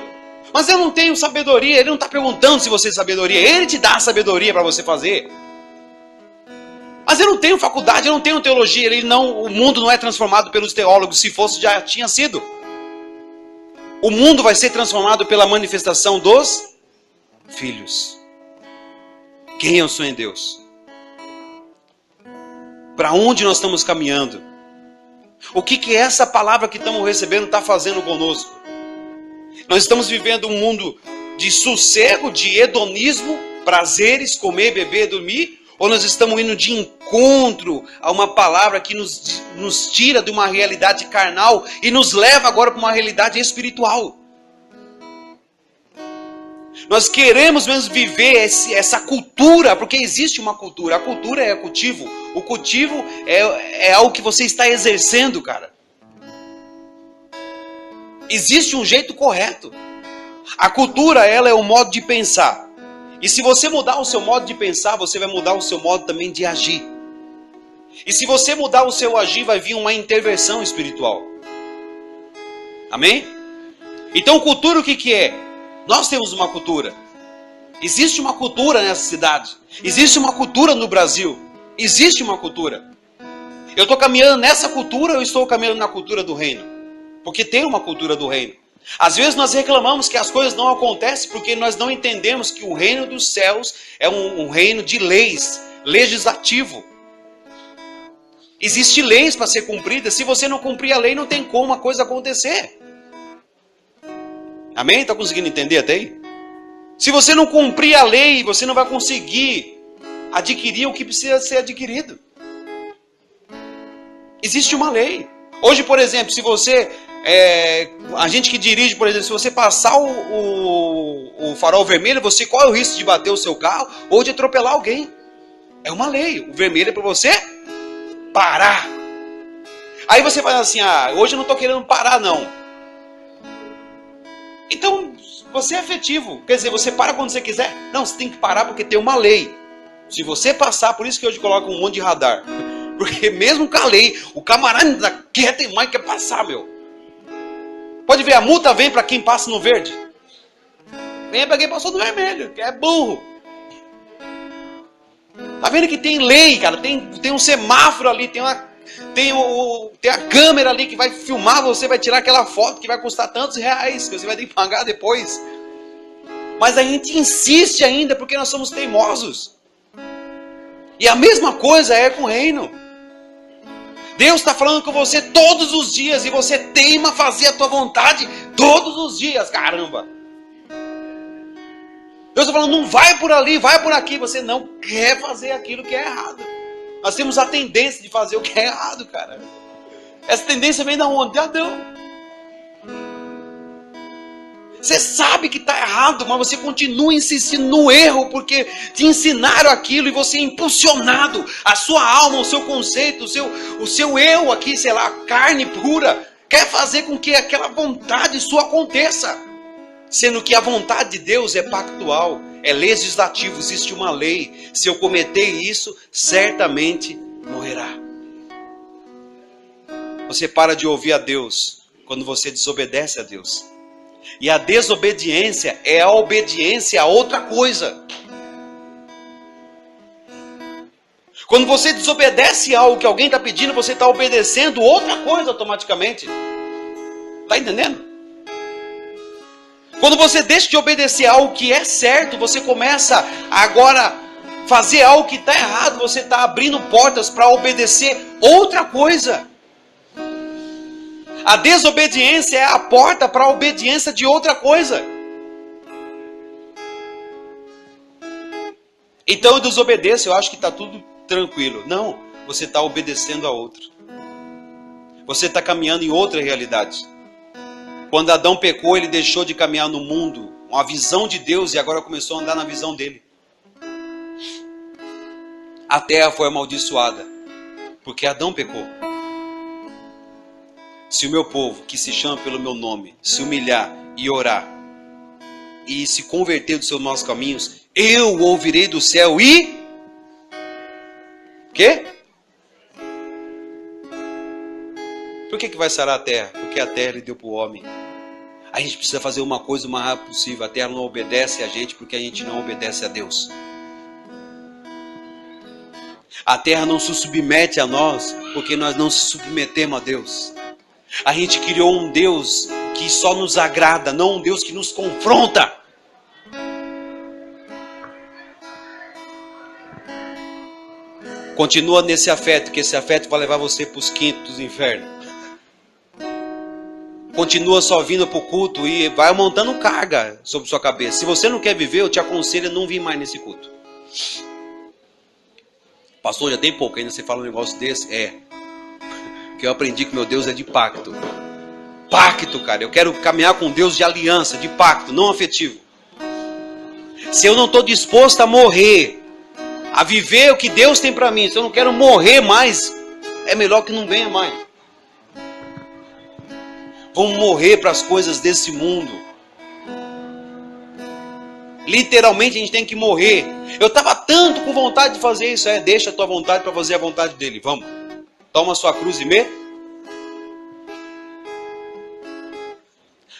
Mas eu não tenho sabedoria. Ele não está perguntando se você tem sabedoria. Ele te dá a sabedoria para você fazer. Mas eu não tenho faculdade, eu não tenho teologia. O mundo não é transformado pelos teólogos. Se fosse, já tinha sido. O mundo vai ser transformado pela manifestação dos filhos. Quem eu sou em Deus? Para onde nós estamos caminhando? O que essa palavra que estamos recebendo está fazendo conosco? Nós estamos vivendo um mundo de sossego, de hedonismo, prazeres, comer, beber, dormir? Ou nós estamos indo de encontro a uma palavra que nos tira de uma realidade carnal e nos leva agora para uma realidade espiritual? Nós queremos mesmo viver essa cultura, porque existe uma cultura. A cultura é cultivo. O cultivo é algo que você está exercendo, cara. Existe um jeito correto. A cultura, ela é o modo de pensar. E se você mudar o seu modo de pensar, você vai mudar o seu modo também de agir. E se você mudar o seu agir, vai vir uma intervenção espiritual. Amém? Então, cultura o que é? Nós temos uma cultura. Existe uma cultura nessa cidade. Existe uma cultura no Brasil. Existe uma cultura. Eu estou caminhando nessa cultura, eu estou caminhando na cultura do reino. Porque tem uma cultura do reino. Às vezes nós reclamamos que as coisas não acontecem porque nós não entendemos que o reino dos céus é um reino de leis, legislativo. Existem leis para ser cumpridas. Se você não cumprir a lei, não tem como a coisa acontecer. Amém? Está conseguindo entender até aí? Se você não cumprir a lei, você não vai conseguir adquirir o que precisa ser adquirido. Existe uma lei. Hoje, por exemplo, se você... a gente que dirige, por exemplo, se você passar o farol vermelho, você corre o risco de bater o seu carro ou de atropelar alguém. É uma lei. O vermelho é para você parar. Aí você fala assim, hoje eu não estou querendo parar não. Então, você é efetivo. Quer dizer, você para quando você quiser? Não, você tem que parar porque tem uma lei. Se você passar, por isso que hoje coloca um monte de radar. Porque mesmo com a lei, o camarada quer ter mais, quer passar, meu. Pode ver, a multa vem para quem passa no verde. Vem para quem passou no vermelho, que é burro. Tá vendo que tem lei, cara? Tem um semáforo ali, tem a câmera ali que vai filmar você, vai tirar aquela foto que vai custar tantos reais, que você vai ter que pagar depois. Mas a gente insiste ainda porque nós somos teimosos. E a mesma coisa é com o reino. Deus está falando com você todos os dias e você teima fazer a tua vontade todos os dias, caramba. Deus está falando, não vai por ali, vai por aqui. Você não quer fazer aquilo que é errado. Nós temos a tendência de fazer o que é errado, cara. Essa tendência vem da onde? De Adão. Você sabe que está errado, mas você continua insistindo no erro, porque te ensinaram aquilo e você é impulsionado. A sua alma, o seu conceito, o seu eu aqui, sei lá, carne pura, quer fazer com que aquela vontade sua aconteça. Sendo que a vontade de Deus é pactual, é legislativo, existe uma lei. Se eu cometer isso, certamente morrerá. Você para de ouvir a Deus quando você desobedece a Deus. E a desobediência é a obediência a outra coisa. Quando você desobedece algo que alguém está pedindo, você está obedecendo outra coisa automaticamente. Está entendendo? Quando você deixa de obedecer algo que é certo, você começa agora a fazer algo que está errado. Você está abrindo portas para obedecer outra coisa. A desobediência é a porta para a obediência de outra coisa. Então eu desobedeço, eu acho que está tudo tranquilo. Não, você está obedecendo a outro. Você está caminhando em outra realidade. Quando Adão pecou, ele deixou de caminhar no mundo, uma visão de Deus, e agora começou a andar na visão dele. A terra foi amaldiçoada, porque Adão pecou. Se o meu povo, que se chama pelo meu nome, se humilhar e orar, e se converter dos seus maus caminhos, eu ouvirei do céu e... Quê? Por que vai sarar a terra? Porque a terra ele deu para o homem. A gente precisa fazer uma coisa o mais rápido possível. A terra não obedece a gente porque a gente não obedece a Deus. A terra não se submete a nós porque nós não se submetemos a Deus. A gente criou um Deus que só nos agrada, não um Deus que nos confronta. Continua nesse afeto, que esse afeto vai levar você para os quintos dos infernos. Continua só vindo para o culto e vai montando carga sobre sua cabeça. Se você não quer viver, eu te aconselho a não vir mais nesse culto. Pastor, já tem pouco, ainda você fala um negócio desse? Que eu aprendi que meu Deus é de pacto. Pacto, cara. Eu quero caminhar com Deus de aliança, de pacto, não afetivo. Se eu não estou disposto a morrer, a viver o que Deus tem para mim, se eu não quero morrer mais, é melhor que não venha mais. Vamos morrer para as coisas desse mundo. Literalmente a gente tem que morrer. Eu estava tanto com vontade de fazer isso. Deixa a tua vontade para fazer a vontade dele. Vamos. Toma a sua cruz e me.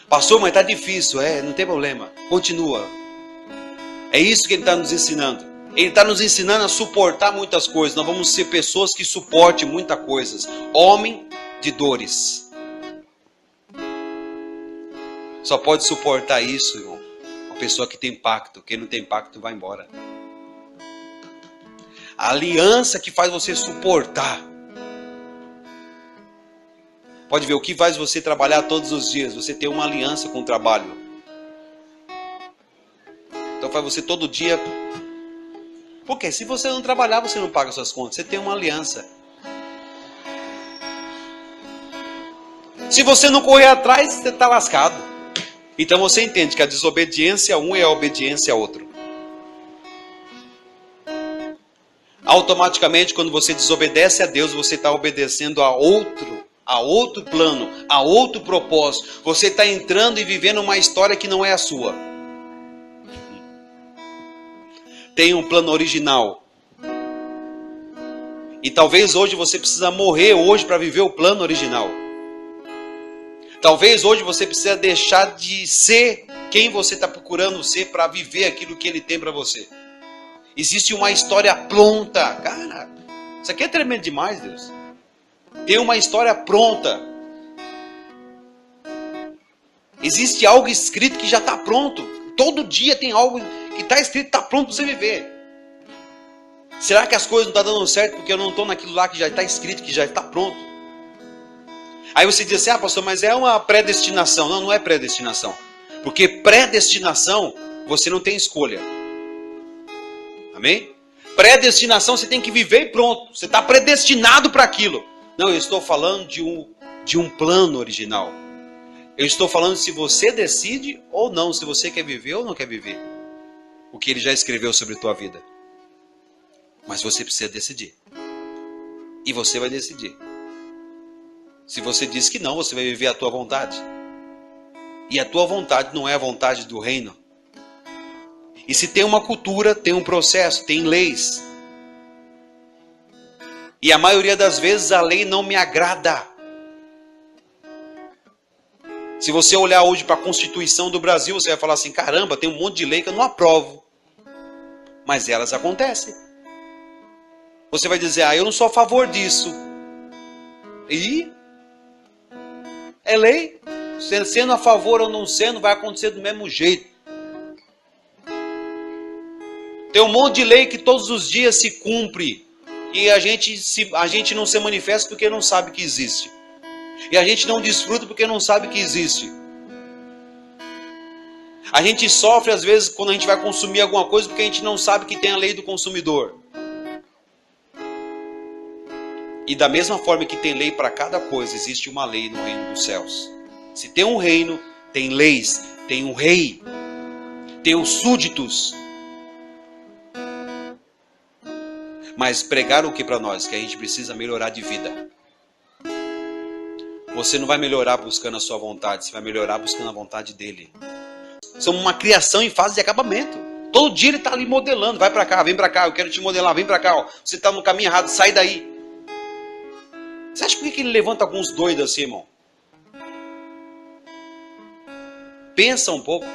Pastor, mas está difícil. Não tem problema. Continua. É isso que ele está nos ensinando. Ele está nos ensinando a suportar muitas coisas. Nós vamos ser pessoas que suportem muitas coisas. Homem de dores. Só pode suportar isso, irmão, uma pessoa que tem pacto. Quem não tem pacto vai embora. A aliança que faz você suportar. Pode ver, o que faz você trabalhar todos os dias? Você tem uma aliança com o trabalho. Então faz você todo dia. Porque se você não trabalhar, você não paga suas contas. Você tem uma aliança. Se você não correr atrás, você está lascado. Então você entende que a desobediência a um é a obediência a outro. Automaticamente, quando você desobedece a Deus, você está obedecendo a outro plano, a outro propósito. Você está entrando e vivendo uma história que não é a sua. Tem um plano original. E talvez hoje você precisa morrer hoje para viver o plano original. Talvez hoje você precisa deixar de ser quem você está procurando ser para viver aquilo que Ele tem para você. Existe uma história pronta. Cara, isso aqui é tremendo demais, Deus. Tem uma história pronta. Existe algo escrito que já está pronto. Todo dia tem algo que está escrito, está pronto para você viver. Será que as coisas não estão dando certo porque eu não estou naquilo lá que já está escrito, que já está pronto? Aí você diz assim, pastor, mas é uma predestinação. Não, não é predestinação. Porque predestinação, você não tem escolha. Amém? Predestinação, você tem que viver e pronto. Você está predestinado para aquilo. Não, eu estou falando de um plano original. Eu estou falando se você decide ou não, se você quer viver ou não quer viver. O que Ele já escreveu sobre a tua vida. Mas você precisa decidir. E você vai decidir. Se você diz que não, você vai viver a tua vontade. E a tua vontade não é a vontade do reino. E se tem uma cultura, tem um processo, tem leis. E a maioria das vezes a lei não me agrada. Se você olhar hoje para a Constituição do Brasil, você vai falar assim, caramba, tem um monte de lei que eu não aprovo. Mas elas acontecem. Você vai dizer, eu não sou a favor disso. E é lei. Sendo a favor ou não sendo, vai acontecer do mesmo jeito. Tem um monte de lei que todos os dias se cumpre. E a gente não se manifesta porque não sabe que existe. E a gente não desfruta porque não sabe que existe. A gente sofre às vezes quando a gente vai consumir alguma coisa porque a gente não sabe que tem a lei do consumidor. E da mesma forma que tem lei para cada coisa, existe uma lei no reino dos céus. Se tem um reino, tem leis, tem um rei, tem os súditos. Mas pregaram o que para nós? Que a gente precisa melhorar de vida. Você não vai melhorar buscando a sua vontade, você vai melhorar buscando a vontade dele. Somos uma criação em fase de acabamento. Todo dia ele está ali modelando, vai para cá, vem para cá, eu quero te modelar, vem para cá. Ó. Você está no caminho errado, sai daí. Você acha por que ele levanta alguns doidos assim, irmão? Pensa um pouco.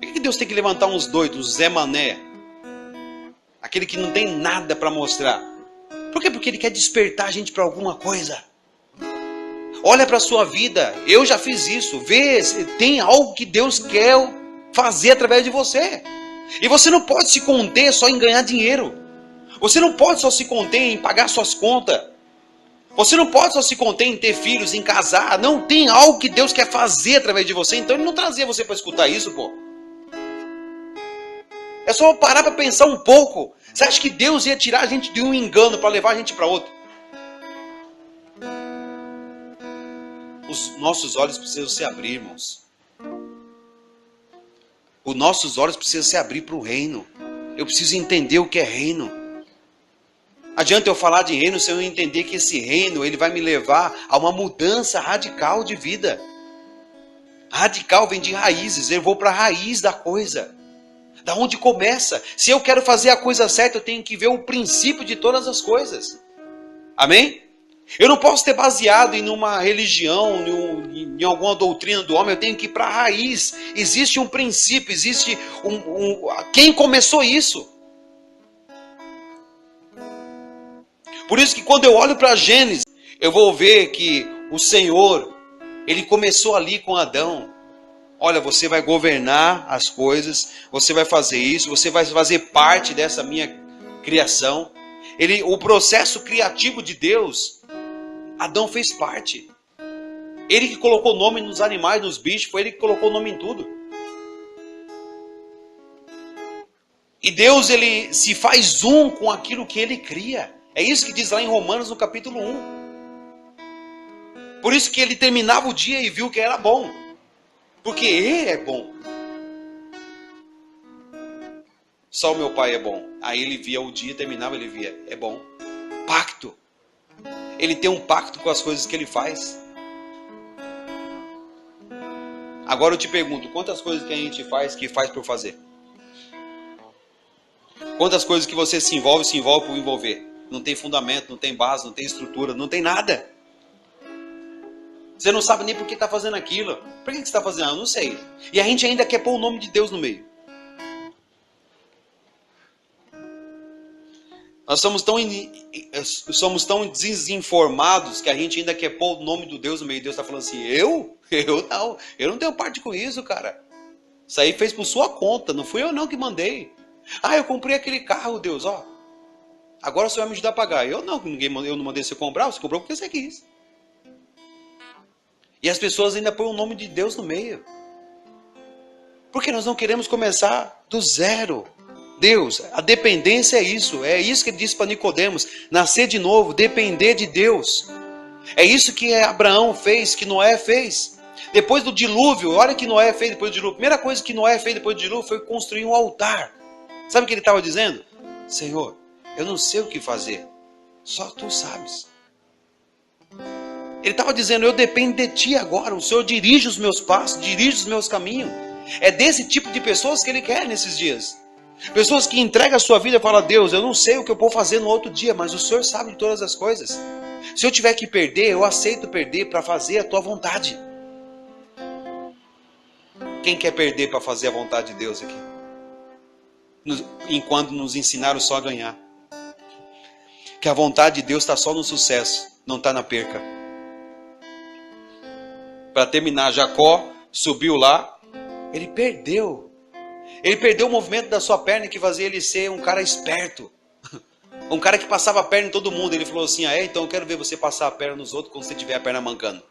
Por que Deus tem que levantar uns doidos, uns Zé Mané? Aquele que não tem nada para mostrar. Por quê? Porque Ele quer despertar a gente para alguma coisa. Olha para a sua vida. Eu já fiz isso. Vê, tem algo que Deus quer fazer através de você. E você não pode se conter só em ganhar dinheiro. Você não pode só se conter em pagar suas contas. Você não pode só se conter em ter filhos, em casar. Não, tem algo que Deus quer fazer através de você. Então Ele não trazia você para escutar isso, pô. É só parar para pensar um pouco. Você acha que Deus ia tirar a gente de um engano para levar a gente para outro? Os nossos olhos precisam se abrir, irmãos. Os nossos olhos precisam se abrir para o reino. Eu preciso entender o que é reino. Adianta eu falar de reino se eu não entender que esse reino ele vai me levar a uma mudança radical de vida. Radical vem de raízes. Eu vou para a raiz da coisa. Da onde começa. Se eu quero fazer a coisa certa, eu tenho que ver o princípio de todas as coisas. Amém? Eu não posso ter baseado em uma religião, em alguma doutrina do homem. Eu tenho que ir para a raiz. Existe um princípio, existe quem começou isso. Por isso que quando eu olho para Gênesis, eu vou ver que o Senhor, Ele começou ali com Adão. Olha, você vai governar as coisas, você vai fazer isso, você vai fazer parte dessa minha criação. O processo criativo de Deus, Adão fez parte. Ele que colocou nome nos animais, nos bichos, foi Ele que colocou nome em tudo. E Deus, Ele se faz um com aquilo que Ele cria. É isso que diz lá em Romanos, no capítulo 1. Por isso que Ele terminava o dia e viu que era bom. Porque Ele é bom. Só o meu Pai é bom. Aí Ele via o dia, terminava, Ele via. É bom. Pacto. Ele tem um pacto com as coisas que Ele faz. Agora eu te pergunto, quantas coisas que a gente faz que faz por fazer? Quantas coisas que você se envolve por envolver? Não tem fundamento, não tem base, não tem estrutura, não tem nada. Você não sabe nem por que está fazendo aquilo. Por que você está fazendo? Eu não sei. E a gente ainda quer pôr o nome de Deus no meio. Nós somos tão desinformados que a gente ainda quer pôr o nome do Deus no meio. Deus está falando assim, eu não tenho parte com isso, cara. Isso aí fez por sua conta, não fui eu não que mandei. Eu comprei aquele carro, Deus, ó. Agora você vai me ajudar a pagar. Eu não mandei você comprar, você comprou porque você quis. E as pessoas ainda põem o nome de Deus no meio. Porque nós não queremos começar do zero. Deus, a dependência é isso. É isso que ele disse para Nicodemos. Nascer de novo, depender de Deus. É isso que Abraão fez, que Noé fez. Depois do dilúvio, olha o que Noé fez depois do dilúvio. A primeira coisa que Noé fez depois do dilúvio foi construir um altar. Sabe o que ele estava dizendo? Senhor, eu não sei o que fazer. Só tu sabes. Ele estava dizendo, eu dependo de ti agora. O Senhor dirige os meus passos, dirige os meus caminhos. É desse tipo de pessoas que Ele quer nesses dias. Pessoas que entregam a sua vida e falam, Deus, eu não sei o que eu vou fazer no outro dia, mas o Senhor sabe de todas as coisas. Se eu tiver que perder, eu aceito perder para fazer a tua vontade. Quem quer perder para fazer a vontade de Deus aqui? Enquanto nos ensinaram só a ganhar. Que a vontade de Deus está só no sucesso, não está na perca. Para terminar, Jacó subiu lá, ele perdeu. Ele perdeu o movimento da sua perna que fazia ele ser um cara esperto. Um cara que passava a perna em todo mundo. Ele falou assim, então eu quero ver você passar a perna nos outros quando você tiver a perna mancando.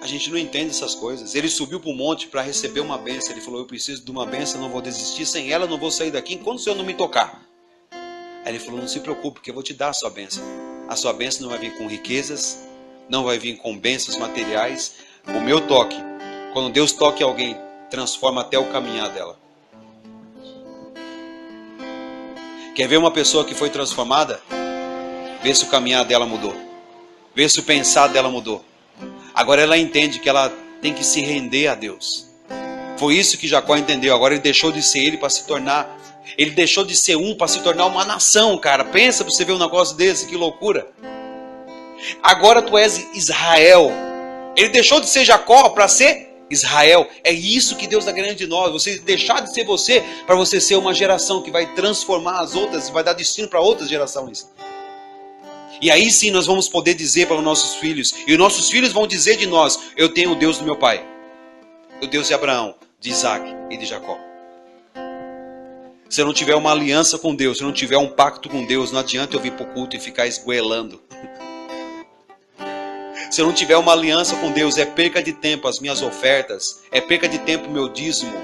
A gente não entende essas coisas. Ele subiu para o monte para receber uma bênção. Ele falou, eu preciso de uma bênção, não vou desistir. Sem ela eu não vou sair daqui enquanto o Senhor não me tocar. Aí ele falou, não se preocupe, porque eu vou te dar a sua bênção. A sua bênção não vai vir com riquezas, não vai vir com bênçãos materiais. O meu toque, quando Deus toca alguém, transforma até o caminhar dela. Quer ver uma pessoa que foi transformada? Vê se o caminhar dela mudou. Vê se o pensar dela mudou. Agora ela entende que ela tem que se render a Deus. Foi isso que Jacó entendeu. Agora ele deixou de ser ele para se tornar Ele deixou de ser um para se tornar uma nação, cara. Pensa pra você ver um negócio desse, que loucura. Agora tu és Israel. Ele deixou de ser Jacó para ser Israel. É isso que Deus está querendo de nós. Você deixar de ser você para você ser uma geração que vai transformar as outras e vai dar destino para outras gerações. E aí sim nós vamos poder dizer para os nossos filhos. E os nossos filhos vão dizer de nós: eu tenho o Deus do meu pai. O Deus de Abraão, de Isaac e de Jacó. Se eu não tiver uma aliança com Deus, se eu não tiver um pacto com Deus, não adianta eu vir para o culto e ficar esgoelando. Se eu não tiver uma aliança com Deus, é perca de tempo as minhas ofertas, é perca de tempo o meu dízimo,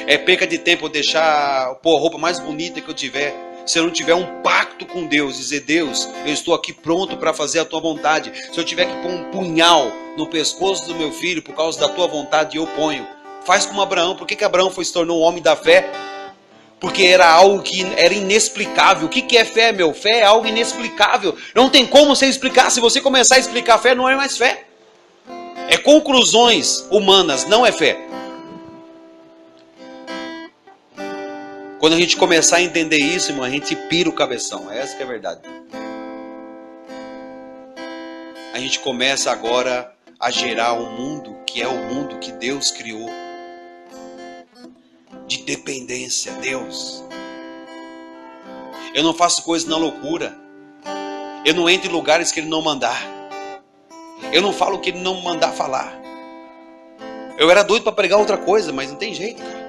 é perca de tempo eu deixar a roupa mais bonita que eu tiver. Se eu não tiver um pacto com Deus, dizer: Deus, eu estou aqui pronto para fazer a tua vontade. Se eu tiver que pôr um punhal no pescoço do meu filho por causa da tua vontade, eu ponho. Faz como Abraão. Por que Abraão se tornou um homem da fé? Porque era algo que era inexplicável. O que é fé, meu? Fé é algo inexplicável. Não tem como você explicar. Se você começar a explicar fé, não é mais fé. É conclusões humanas, não é fé. Quando a gente começar a entender isso, irmão, a gente pira o cabeção. Essa que é a verdade. A gente começa agora a gerar um mundo que é o mundo que Deus criou. De dependência, Deus. Eu não faço coisas na loucura. Eu não entro em lugares que Ele não mandar. Eu não falo o que Ele não mandar falar. Eu era doido para pregar outra coisa, mas não tem jeito, cara.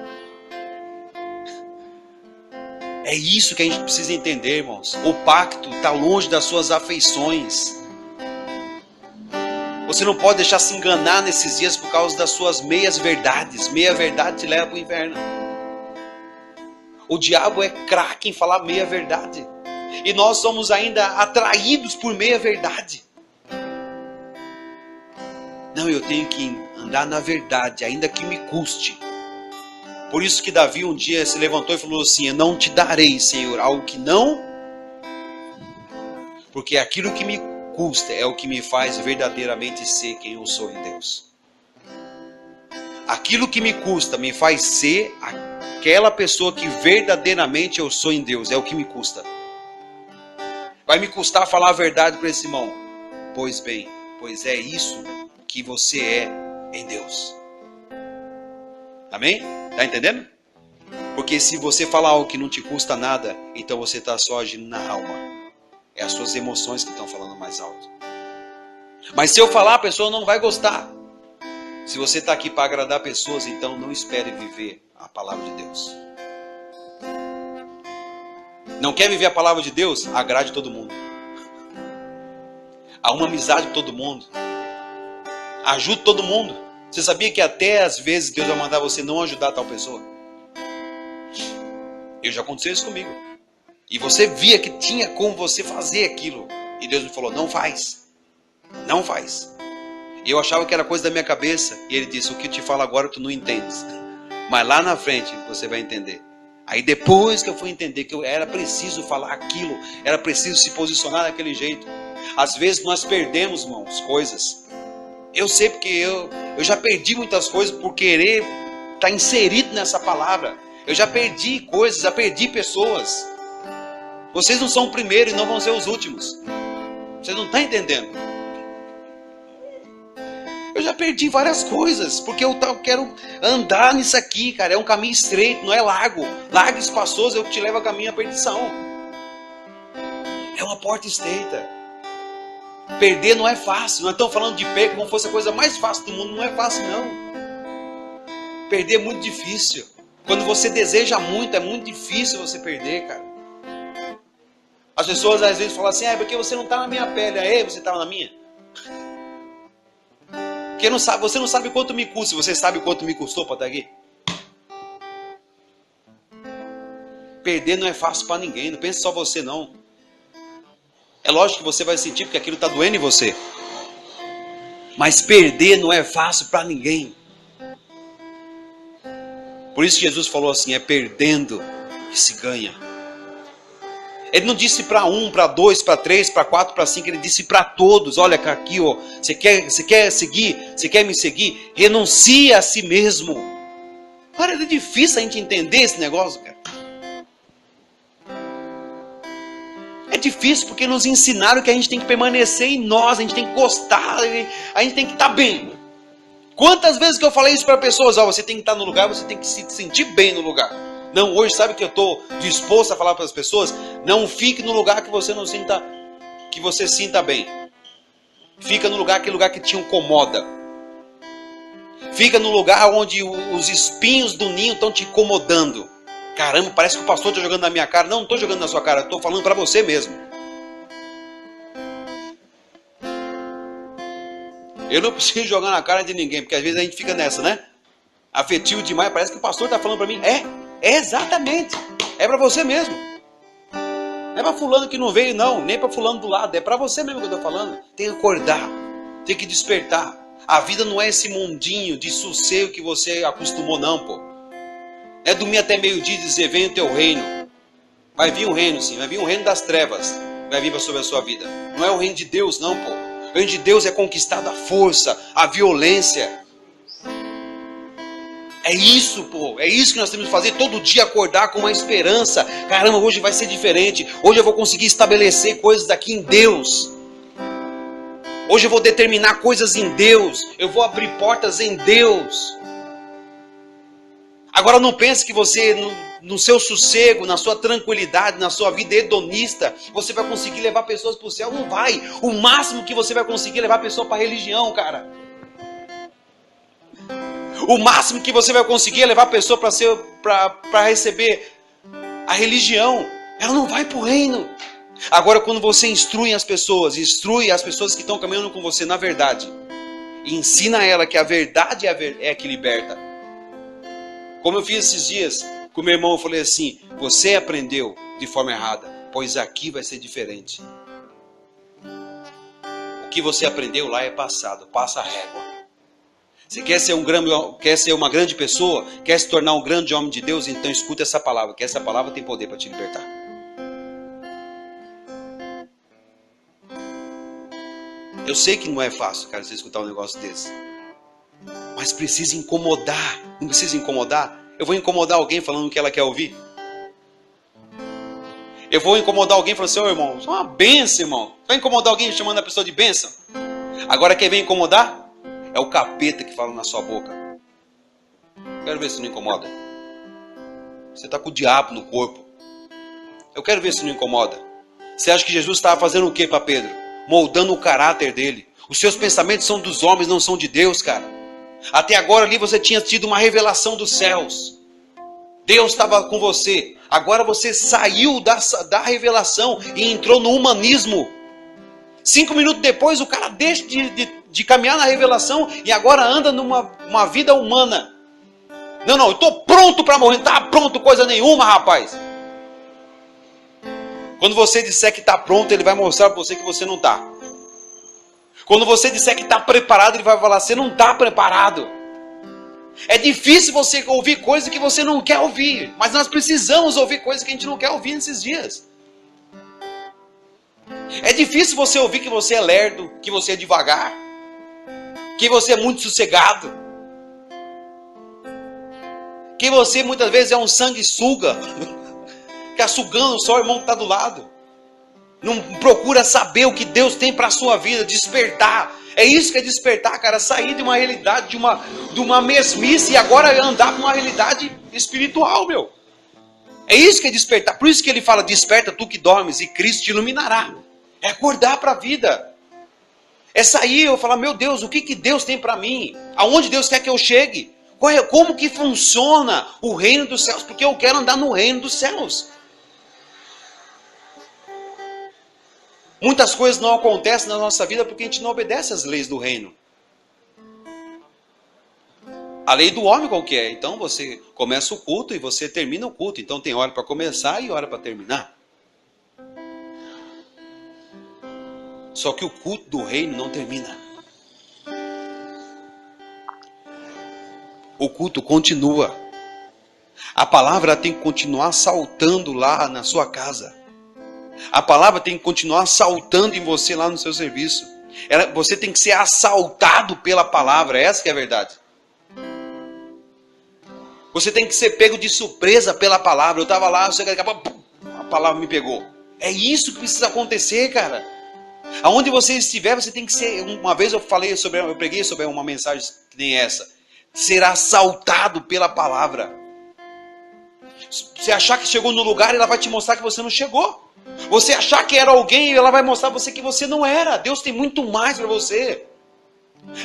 É isso que a gente precisa entender, irmãos. O pacto está longe das suas afeições. Você não pode deixar se enganar nesses dias por causa das suas meias verdades. Meia verdade te leva para o inferno. O diabo é craque em falar meia verdade. E nós somos ainda atraídos por meia verdade. Não, eu tenho que andar na verdade, ainda que me custe. Por isso que Davi um dia se levantou e falou assim: eu não te darei, Senhor, algo que não... Porque aquilo que me custa é o que me faz verdadeiramente ser quem eu sou em Deus. Aquilo que me custa me faz ser aquela pessoa que verdadeiramente eu sou em Deus. É o que me custa. Vai me custar falar a verdade para esse irmão. Pois bem, pois é isso que você é em Deus. Amém? Tá entendendo? Porque se você falar algo que não te custa nada, então você está só agindo na alma. É as suas emoções que estão falando mais alto. Mas se eu falar, a pessoa não vai gostar. Se você está aqui para agradar pessoas, então não espere viver a palavra de Deus. Não quer viver a palavra de Deus? Agrade todo mundo. Há uma amizade com todo mundo. Ajude todo mundo. Você sabia que até às vezes Deus vai mandar você não ajudar tal pessoa? Já aconteceu isso comigo. E você via que tinha como você fazer aquilo. E Deus me falou: não faz. Não faz. E eu achava que era coisa da minha cabeça. E Ele disse: o que eu te falo agora tu não entendes. Mas lá na frente você vai entender. Aí depois que eu fui entender que era preciso falar aquilo, era preciso se posicionar daquele jeito. Às vezes nós perdemos, irmãos, coisas. Eu sei porque eu já perdi muitas coisas por querer estar inserido nessa palavra. Eu já perdi coisas, já perdi pessoas. Vocês não são o primeiro e não vão ser os últimos. Vocês não estão entendendo. Eu já perdi várias coisas, porque eu quero andar nisso aqui, cara. É um caminho estreito, não é largo. Largo e espaçoso é o que te leva a caminho à perdição. É uma porta estreita. Perder não é fácil. Nós estamos falando de perda como se fosse a coisa mais fácil do mundo. Não é fácil, não. Perder é muito difícil. Quando você deseja muito, é muito difícil você perder, cara. As pessoas às vezes falam assim: porque você não está na minha pele. Aí você estava na minha. Porque você não sabe quanto me custa. Você sabe quanto me custou para estar aqui? Perder não é fácil para ninguém. Não pense só você, não. É lógico que você vai sentir porque aquilo está doendo em você. Mas perder não é fácil para ninguém. Por isso Jesus falou assim: é perdendo que se ganha. Ele não disse para 1, para 2, para 3, para 4, para 5. Ele disse para todos: olha aqui, ó, você quer seguir? Você quer me seguir? Renuncia a si mesmo. Cara, é difícil a gente entender esse negócio, cara. difícil, porque nos ensinaram que a gente tem que permanecer em nós, a gente tem que gostar, a gente tem que estar bem. Quantas vezes que eu falei isso para pessoas, ó, você tem que estar no lugar, você tem que se sentir bem no lugar. Não, hoje sabe que eu estou disposto a falar para as pessoas? Não fique no lugar que você não sinta, que você sinta bem. Fica no lugar, aquele lugar que te incomoda. Fica no lugar onde os espinhos do ninho estão te incomodando. Caramba, parece que o pastor está jogando na minha cara. Não, não estou jogando na sua cara, estou falando para você mesmo. Eu não preciso jogar na cara de ninguém, porque às vezes a gente fica nessa, né? Afetivo demais, parece que o pastor está falando para mim. É exatamente. É para você mesmo. Não é para fulano que não veio, não. Nem para fulano do lado. É para você mesmo que eu estou falando. Tem que acordar. Tem que despertar. A vida não é esse mundinho de sossego que você acostumou, não, pô. É dormir até meio-dia e dizer, vem o teu reino. Vai vir um reino, sim. Vai vir um reino das trevas. Vai vir sobre a sua vida. Não é o reino de Deus, não, pô. O reino de Deus é conquistado a força, a violência. É isso, pô. É isso que nós temos que fazer. Todo dia acordar com uma esperança. Caramba, hoje vai ser diferente. Hoje eu vou conseguir estabelecer coisas daqui em Deus. Hoje eu vou determinar coisas em Deus. Eu vou abrir portas em Deus. Agora não pense que você, no seu sossego, na sua tranquilidade, na sua vida hedonista, você vai conseguir levar pessoas para o céu. Não vai. O máximo que você vai conseguir é levar a pessoa para a religião, cara. O máximo que você vai conseguir é levar a pessoa para receber a religião. Ela não vai para o reino. Agora, quando você instrui as pessoas que estão caminhando com você na verdade, e ensina a ela que a verdade é a que liberta. Como eu fiz esses dias com meu irmão, eu falei assim, você aprendeu de forma errada, pois aqui vai ser diferente. O que você aprendeu lá é passado, passa a régua. Você quer ser uma grande pessoa, quer se tornar um grande homem de Deus, então escuta essa palavra, que essa palavra tem poder para te libertar. Eu sei que não é fácil, cara, você escutar um negócio desse. Mas precisa incomodar. Não precisa incomodar? Eu vou incomodar alguém falando o que ela quer ouvir? Eu vou incomodar alguém falando assim, ô irmão, isso é uma benção, irmão. Vai incomodar alguém chamando a pessoa de bênção? Agora quem vem incomodar? É o capeta que fala na sua boca. Quero ver se não incomoda. Você está com o diabo no corpo. Eu quero ver se não incomoda. Você acha que Jesus estava fazendo o que para Pedro? Moldando o caráter dele. Os seus pensamentos são dos homens, não são de Deus, cara. Até agora ali você tinha tido uma revelação dos céus. Deus estava com você. Agora você saiu da revelação e entrou no humanismo. 5 minutos depois o cara deixa de caminhar na revelação e agora anda numa vida humana. Não, eu estou pronto para morrer. Não está pronto coisa nenhuma, rapaz. Quando você disser que está pronto, ele vai mostrar para você que você não está. Quando você disser que está preparado, ele vai falar, você não está preparado. É difícil você ouvir coisas que você não quer ouvir. Mas nós precisamos ouvir coisas que a gente não quer ouvir nesses dias. É difícil você ouvir que você é lerdo, que você é devagar, que você é muito sossegado, que você muitas vezes é um sanguessuga, fica sugando só o irmão que está do lado. Não procura saber o que Deus tem para a sua vida, despertar. É isso que é despertar, cara, sair de uma realidade, de uma mesmice e agora andar para uma realidade espiritual, meu. É isso que é despertar. Por isso que ele fala, desperta tu que dormes e Cristo te iluminará. É acordar para a vida. É sair e falar, meu Deus, o que Deus tem para mim? Aonde Deus quer que eu chegue? Como que funciona o reino dos céus? Porque eu quero andar no reino dos céus. Muitas coisas não acontecem na nossa vida porque a gente não obedece às leis do reino. A lei do homem qual que é? Então você começa o culto e você termina o culto. Então tem hora para começar e hora para terminar. Só que o culto do reino não termina. O culto continua. A palavra tem que continuar saltando lá na sua casa. A palavra tem que continuar saltando em você lá no seu serviço. Você tem que ser assaltado pela palavra. Essa que é a verdade. Você tem que ser pego de surpresa pela palavra. Eu estava lá, a palavra me pegou. É isso que precisa acontecer, cara. Aonde você estiver, você tem que ser. Uma vez eu preguei sobre uma mensagem que nem essa. Ser assaltado pela palavra. Você achar que chegou no lugar, ela vai te mostrar que você não chegou. Você achar que era alguém, ela vai mostrar pra você que você não era. Deus tem muito mais para você.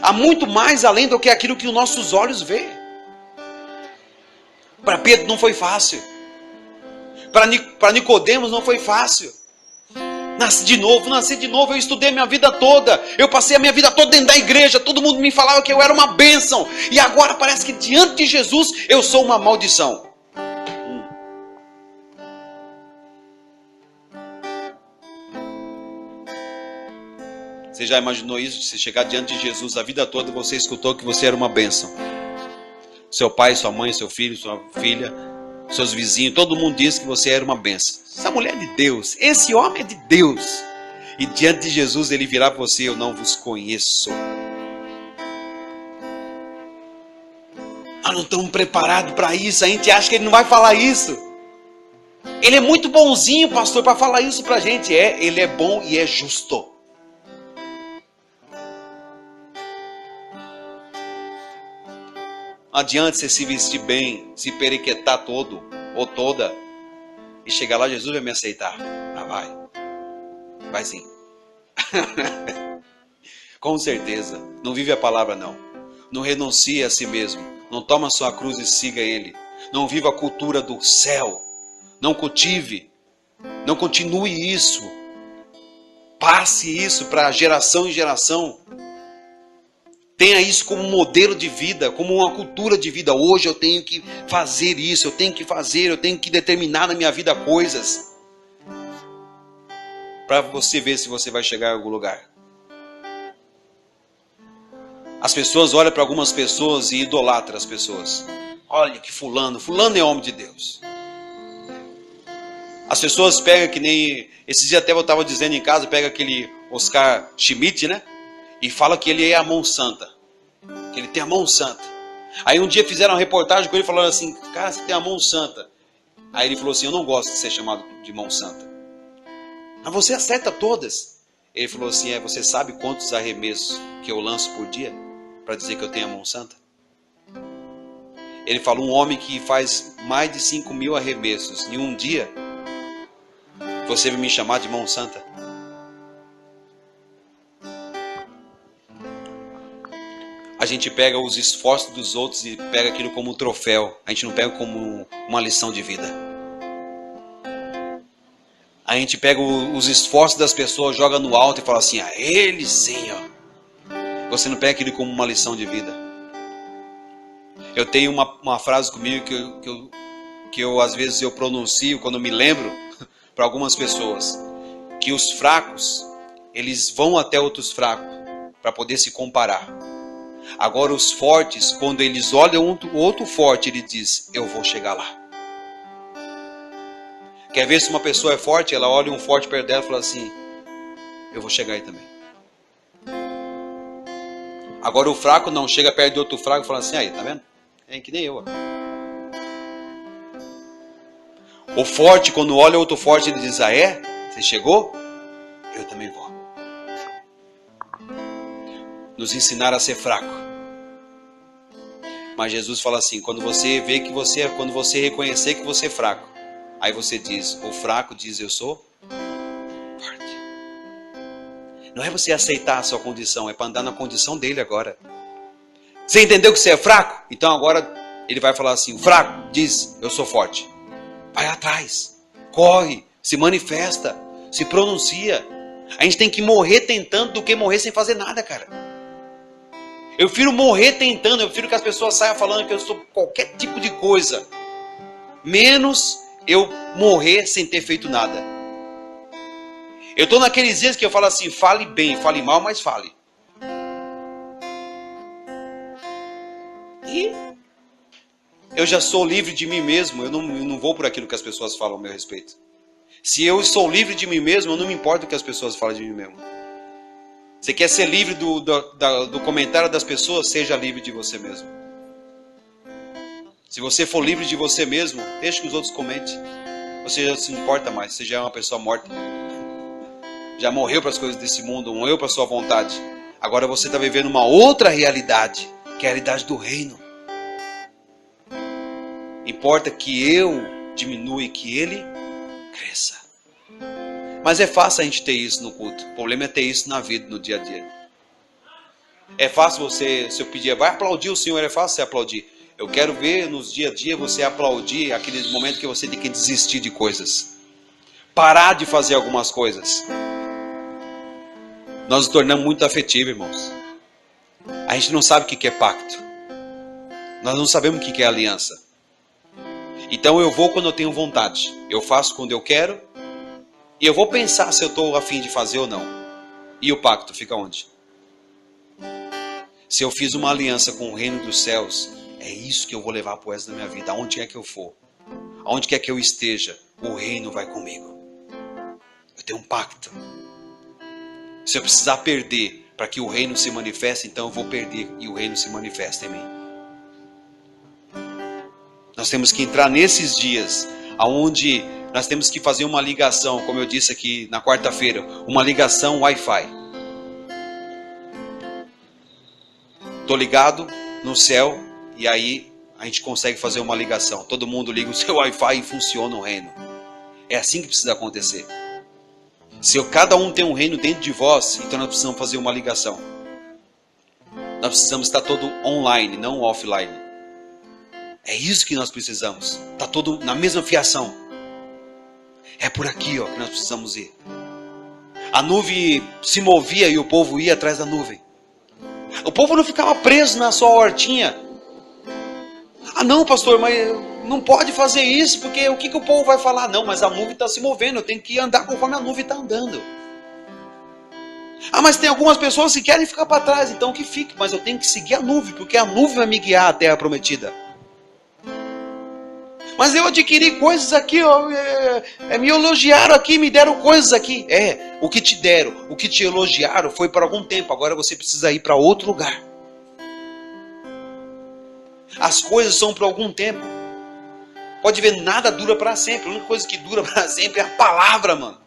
Há muito mais além do que aquilo que os nossos olhos vê. Para Pedro não foi fácil. Para Nicodemos não foi fácil. Nasci de novo, eu estudei minha vida toda. Eu passei a minha vida toda dentro da igreja. Todo mundo me falava que eu era uma bênção. E agora parece que diante de Jesus eu sou uma maldição. Você já imaginou isso? Você chegar diante de Jesus a vida toda, você escutou que você era uma bênção. Seu pai, sua mãe, seu filho, sua filha, seus vizinhos, todo mundo disse que você era uma bênção. Essa mulher é de Deus, esse homem é de Deus. E diante de Jesus ele virá para você: eu não vos conheço. Nós não estamos preparados para isso. A gente acha que ele não vai falar isso. Ele é muito bonzinho, pastor, para falar isso para a gente. Ele é bom e é justo. Não adianta você se vestir bem, se periquetar todo ou toda e chegar lá, Jesus vai me aceitar. Ah, vai. Vai sim. Com certeza. Não vive a palavra, não. Não renuncie a si mesmo. Não toma a sua cruz e siga Ele. Não viva a cultura do céu. Não cultive. Não continue isso. Passe isso para geração em geração. Tenha isso como modelo de vida, como uma cultura de vida. Hoje eu tenho que fazer isso, eu tenho que determinar na minha vida coisas. Para você ver se você vai chegar em algum lugar. As pessoas olham para algumas pessoas e idolatram as pessoas. Olha que fulano é homem de Deus. As pessoas pegam que nem... Esses dias até eu estava dizendo em casa, pega aquele Oscar Schmidt, né? E fala que ele é a mão santa. Que ele tem a mão santa. Aí um dia fizeram uma reportagem com ele falando assim: cara, você tem a mão santa. Aí ele falou assim: eu não gosto de ser chamado de mão santa. Mas você acerta todas. Ele falou assim: você sabe quantos arremessos que eu lanço por dia para dizer que eu tenho a mão santa? Ele falou: um homem que faz mais de 5.000 arremessos em um dia, você vai me chamar de mão santa? A gente pega os esforços dos outros e pega aquilo como um troféu. A gente não pega como uma lição de vida. A gente pega os esforços das pessoas, joga no alto e fala assim: ele sim, ó. Você não pega aquilo como uma lição de vida. Eu tenho uma frase comigo que eu às vezes eu pronuncio quando me lembro para algumas pessoas. Que os fracos, eles vão até outros fracos para poder se comparar. Agora os fortes, quando eles olham o outro forte, ele diz: eu vou chegar lá. Quer ver se uma pessoa é forte? Ela olha um forte perto dela e fala assim: eu vou chegar aí também. Agora o fraco não, chega perto de outro fraco e fala assim: aí, tá vendo? É que nem eu. Ó. O forte, quando olha outro forte, ele diz: ah é? Você chegou? Eu também vou. Nos ensinar a ser fraco. Mas Jesus fala assim: quando você vê que você quando você reconhecer que você é fraco, aí você diz: o fraco diz eu sou forte. Não é você aceitar a sua condição, é para andar na condição dele agora. Você entendeu que você é fraco? Então agora ele vai falar assim: o fraco diz eu sou forte. Vai atrás, corre, se manifesta, se pronuncia. A gente tem que morrer tentando do que morrer sem fazer nada, cara. Eu prefiro morrer tentando, eu prefiro que as pessoas saiam falando que eu sou qualquer tipo de coisa, menos eu morrer sem ter feito nada. Eu estou naqueles dias que eu falo assim: fale bem, fale mal, mas fale. E eu já sou livre de mim mesmo, eu não vou por aquilo que as pessoas falam a meu respeito. Se eu sou livre de mim mesmo, eu não me importo o que as pessoas falam de mim mesmo. Você quer ser livre do comentário das pessoas? Seja livre de você mesmo. Se você for livre de você mesmo, deixe que os outros comentem. Você já não se importa mais, você já é uma pessoa morta. Já morreu para as coisas desse mundo, morreu para a sua vontade. Agora você está vivendo uma outra realidade, que é a realidade do reino. Importa que eu diminua e que ele cresça. Mas é fácil a gente ter isso no culto. O problema é ter isso na vida, no dia a dia. É fácil você, se eu pedir, vai aplaudir o Senhor, é fácil você aplaudir. Eu quero ver nos dia a dia você aplaudir aqueles momentos que você tem que desistir de coisas. Parar de fazer algumas coisas. Nós nos tornamos muito afetivos, irmãos. A gente não sabe o que é pacto. Nós não sabemos o que é aliança. Então eu vou quando eu tenho vontade. Eu faço quando eu quero. E eu vou pensar se eu estou a fim de fazer ou não. E o pacto fica onde? Se eu fiz uma aliança com o reino dos céus, é isso que eu vou levar para o resto da minha vida. Aonde quer que eu for, aonde quer que eu esteja, o reino vai comigo. Eu tenho um pacto. Se eu precisar perder para que o reino se manifeste, então eu vou perder e o reino se manifesta em mim. Nós temos que entrar nesses dias aonde nós temos que fazer uma ligação, como eu disse aqui na quarta-feira, uma ligação Wi-Fi. Estou ligado no céu e aí a gente consegue fazer uma ligação. Todo mundo liga o seu Wi-Fi e funciona o reino. É assim que precisa acontecer. Se cada um tem um reino dentro de vós, então nós precisamos fazer uma ligação. Nós precisamos estar todo online, não offline. É isso que nós precisamos. Está todo na mesma fiação. É por aqui que nós precisamos ir. A nuvem se movia e o povo ia atrás da nuvem. O povo não ficava preso na sua hortinha. Ah não, pastor, mas não pode fazer isso, porque o que o povo vai falar? Não, mas a nuvem está se movendo, eu tenho que andar conforme a nuvem está andando. Ah, mas tem algumas pessoas que querem ficar para trás, então que fique, mas eu tenho que seguir a nuvem, porque a nuvem vai me guiar à terra prometida. Mas eu adquiri coisas aqui, me elogiaram aqui, me deram coisas aqui. O que te deram, o que te elogiaram foi por algum tempo, agora você precisa ir para outro lugar. As coisas são por algum tempo. Pode ver, nada dura para sempre. A única coisa que dura para sempre é a palavra, mano.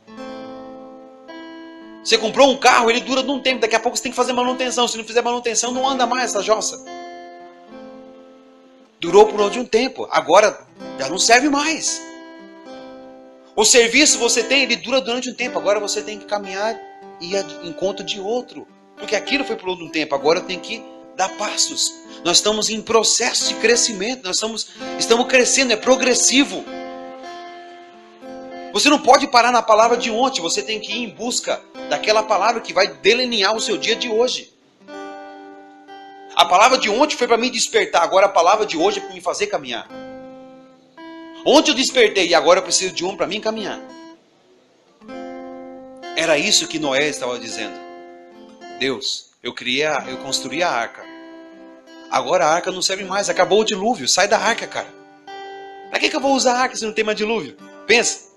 Você comprou um carro, ele dura de um tempo, daqui a pouco você tem que fazer manutenção. Se não fizer manutenção, não anda mais essa jossa. Durou por um tempo, agora já não serve mais. O serviço você tem, ele dura durante um tempo, agora você tem que caminhar e ir em encontro de outro. Porque aquilo foi por um tempo, agora tem que dar passos. Nós estamos em processo de crescimento, nós estamos crescendo, é progressivo. Você não pode parar na palavra de ontem, você tem que ir em busca daquela palavra que vai delinear o seu dia de hoje. A palavra de ontem foi para me despertar, agora a palavra de hoje é para me fazer caminhar. Ontem eu despertei e agora eu preciso de um para mim caminhar. Era isso que Noé estava dizendo. Deus, eu construí a arca. Agora a arca não serve mais, acabou o dilúvio, sai da arca, cara. Para que eu vou usar a arca se não tem mais dilúvio? Pensa.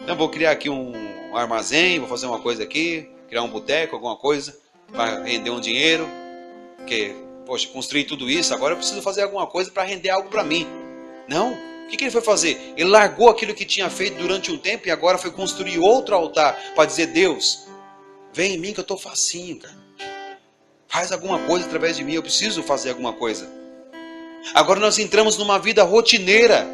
Então vou criar aqui um armazém, vou fazer uma coisa aqui, criar um boteco, alguma coisa, para render um dinheiro. Porque, poxa, construí tudo isso, agora eu preciso fazer alguma coisa para render algo para mim. Não, o que ele foi fazer? Ele largou aquilo que tinha feito durante um tempo e agora foi construir outro altar para dizer, Deus, vem em mim que eu estou facinho, cara. Faz alguma coisa através de mim, eu preciso fazer alguma coisa. Agora nós entramos numa vida rotineira,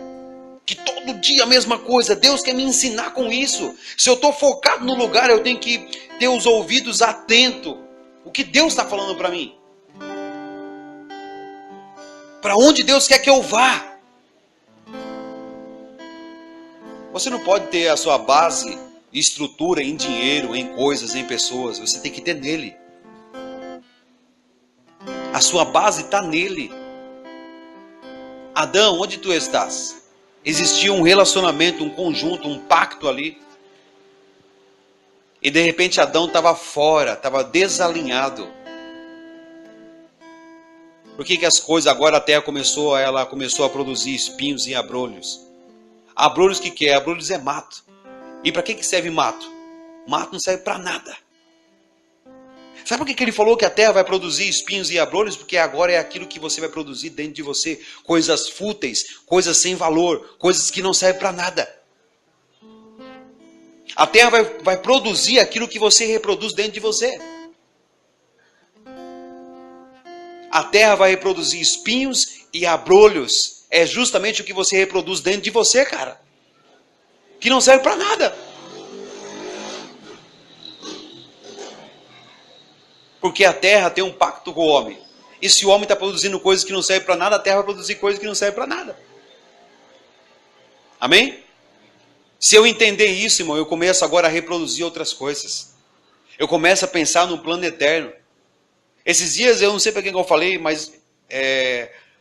que todo dia a mesma coisa. Deus quer me ensinar com isso. Se eu estou focado no lugar, eu tenho que ter os ouvidos atentos. O que Deus está falando para mim? Para onde Deus quer que eu vá? Você não pode ter a sua base, estrutura em dinheiro, em coisas, em pessoas. Você tem que ter nele. A sua base está nele. Adão, onde tu estás? Existia um relacionamento, um conjunto, um pacto ali. E de repente Adão estava fora, estava desalinhado. Por que as coisas, agora a terra começou a produzir espinhos e abrolhos? Abrolhos que é? Abrolhos é mato. E para que serve mato? Mato não serve para nada. Sabe por que ele falou que a terra vai produzir espinhos e abrolhos? Porque agora é aquilo que você vai produzir dentro de você. Coisas fúteis, coisas sem valor, coisas que não servem para nada. A terra vai produzir aquilo que você reproduz dentro de você. A terra vai reproduzir espinhos e abrolhos. É justamente o que você reproduz dentro de você, cara. Que não serve para nada. Porque a terra tem um pacto com o homem. E se o homem está produzindo coisas que não servem para nada, a terra vai produzir coisas que não servem para nada. Amém? Se eu entender isso, irmão, eu começo agora a reproduzir outras coisas. Eu começo a pensar no plano eterno. Esses dias, eu não sei para quem eu falei, mas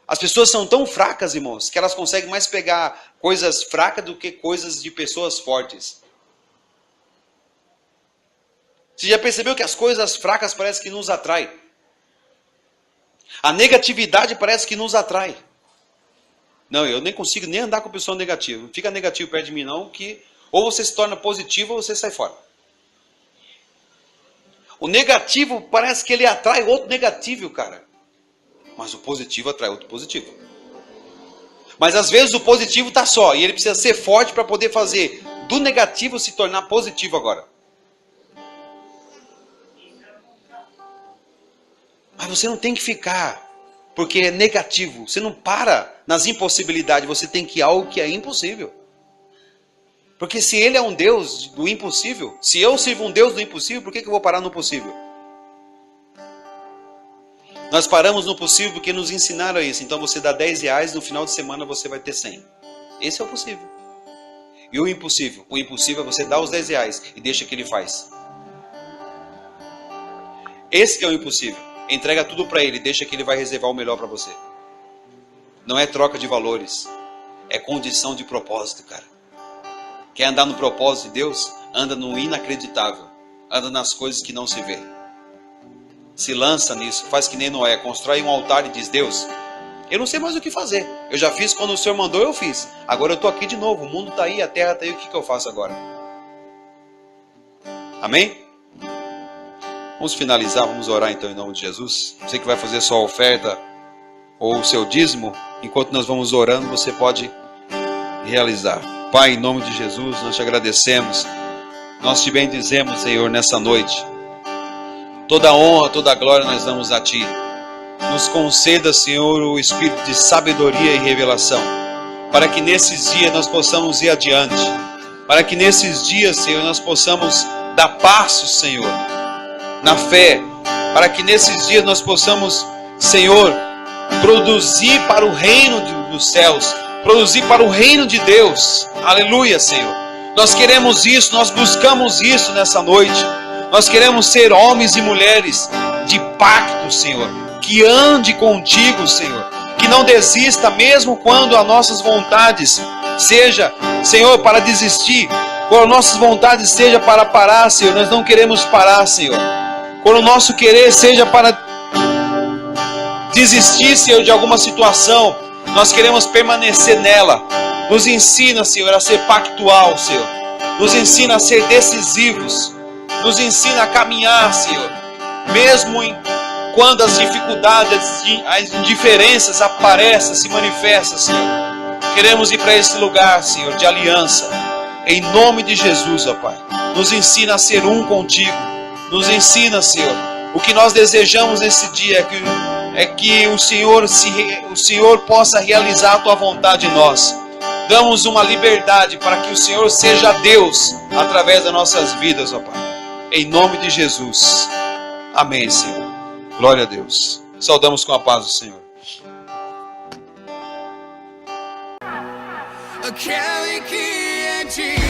as pessoas são tão fracas, irmãos, que elas conseguem mais pegar coisas fracas do que coisas de pessoas fortes. Você já percebeu que as coisas fracas parecem que nos atraem? A negatividade parece que nos atrai. Não, eu nem consigo nem andar com pessoa negativa. Não fica negativo perto de mim não, que ou você se torna positivo ou você sai fora. O negativo parece que ele atrai outro negativo, cara. Mas o positivo atrai outro positivo. Mas às vezes o positivo está só, e ele precisa ser forte para poder fazer do negativo se tornar positivo agora. Mas você não tem que ficar, porque é negativo. Você não para nas impossibilidades, você tem que ir algo que é impossível. Porque se ele é um Deus do impossível, se eu sirvo um Deus do impossível, por que eu vou parar no possível? Nós paramos no possível porque nos ensinaram isso. Então você dá R$10, no final de semana você vai ter 100. Esse é o possível. E o impossível? O impossível é você dar os R$10 e deixa que ele faz. Esse que é o impossível. Entrega tudo para ele, deixa que ele vai reservar o melhor para você. Não é troca de valores. É condição de propósito, cara. Quer andar no propósito de Deus? Anda no inacreditável. Anda nas coisas que não se vê. Se lança nisso. Faz que nem Noé. Constrói um altar e diz: Deus, eu não sei mais o que fazer. Eu já fiz quando o Senhor mandou, eu fiz. Agora eu estou aqui de novo. O mundo está aí, a terra está aí. O que eu faço agora? Amém? Vamos finalizar, vamos orar então em nome de Jesus. Você que vai fazer sua oferta ou o seu dízimo, enquanto nós vamos orando, você pode realizar. Pai, em nome de Jesus, nós te agradecemos. Nós te bendizemos, Senhor, nessa noite. Toda honra, toda glória nós damos a Ti. Nos conceda, Senhor, o espírito de sabedoria e revelação, para que nesses dias nós possamos ir adiante. Para que nesses dias, Senhor, nós possamos dar passos, Senhor, na fé, para que nesses dias nós possamos, Senhor, produzir para o reino dos céus, produzir para o reino de Deus. Aleluia, Senhor. Nós queremos isso, nós buscamos isso nessa noite. Nós queremos ser homens e mulheres de pacto, Senhor, que ande contigo, Senhor, que não desista mesmo quando as nossas vontades seja, Senhor, para desistir, quando as nossas vontades seja para parar, Senhor, nós não queremos parar, Senhor. Quando o nosso querer seja para desistir, Senhor, de alguma situação, nós queremos permanecer nela. Nos ensina, Senhor, a ser pactual, Senhor. Nos ensina a ser decisivos. Nos ensina a caminhar, Senhor. Mesmo quando as dificuldades, as indiferenças aparecem, se manifestam, Senhor. Queremos ir para esse lugar, Senhor, de aliança. Em nome de Jesus, ó Pai. Nos ensina a ser um contigo. Nos ensina, Senhor. O que nós desejamos nesse dia é que o Senhor possa realizar a Tua vontade em nós. Damos uma liberdade para que o Senhor seja Deus através das nossas vidas, ó Pai. Em nome de Jesus. Amém, Senhor. Glória a Deus. Saudamos com a paz do Senhor. Aquele que é de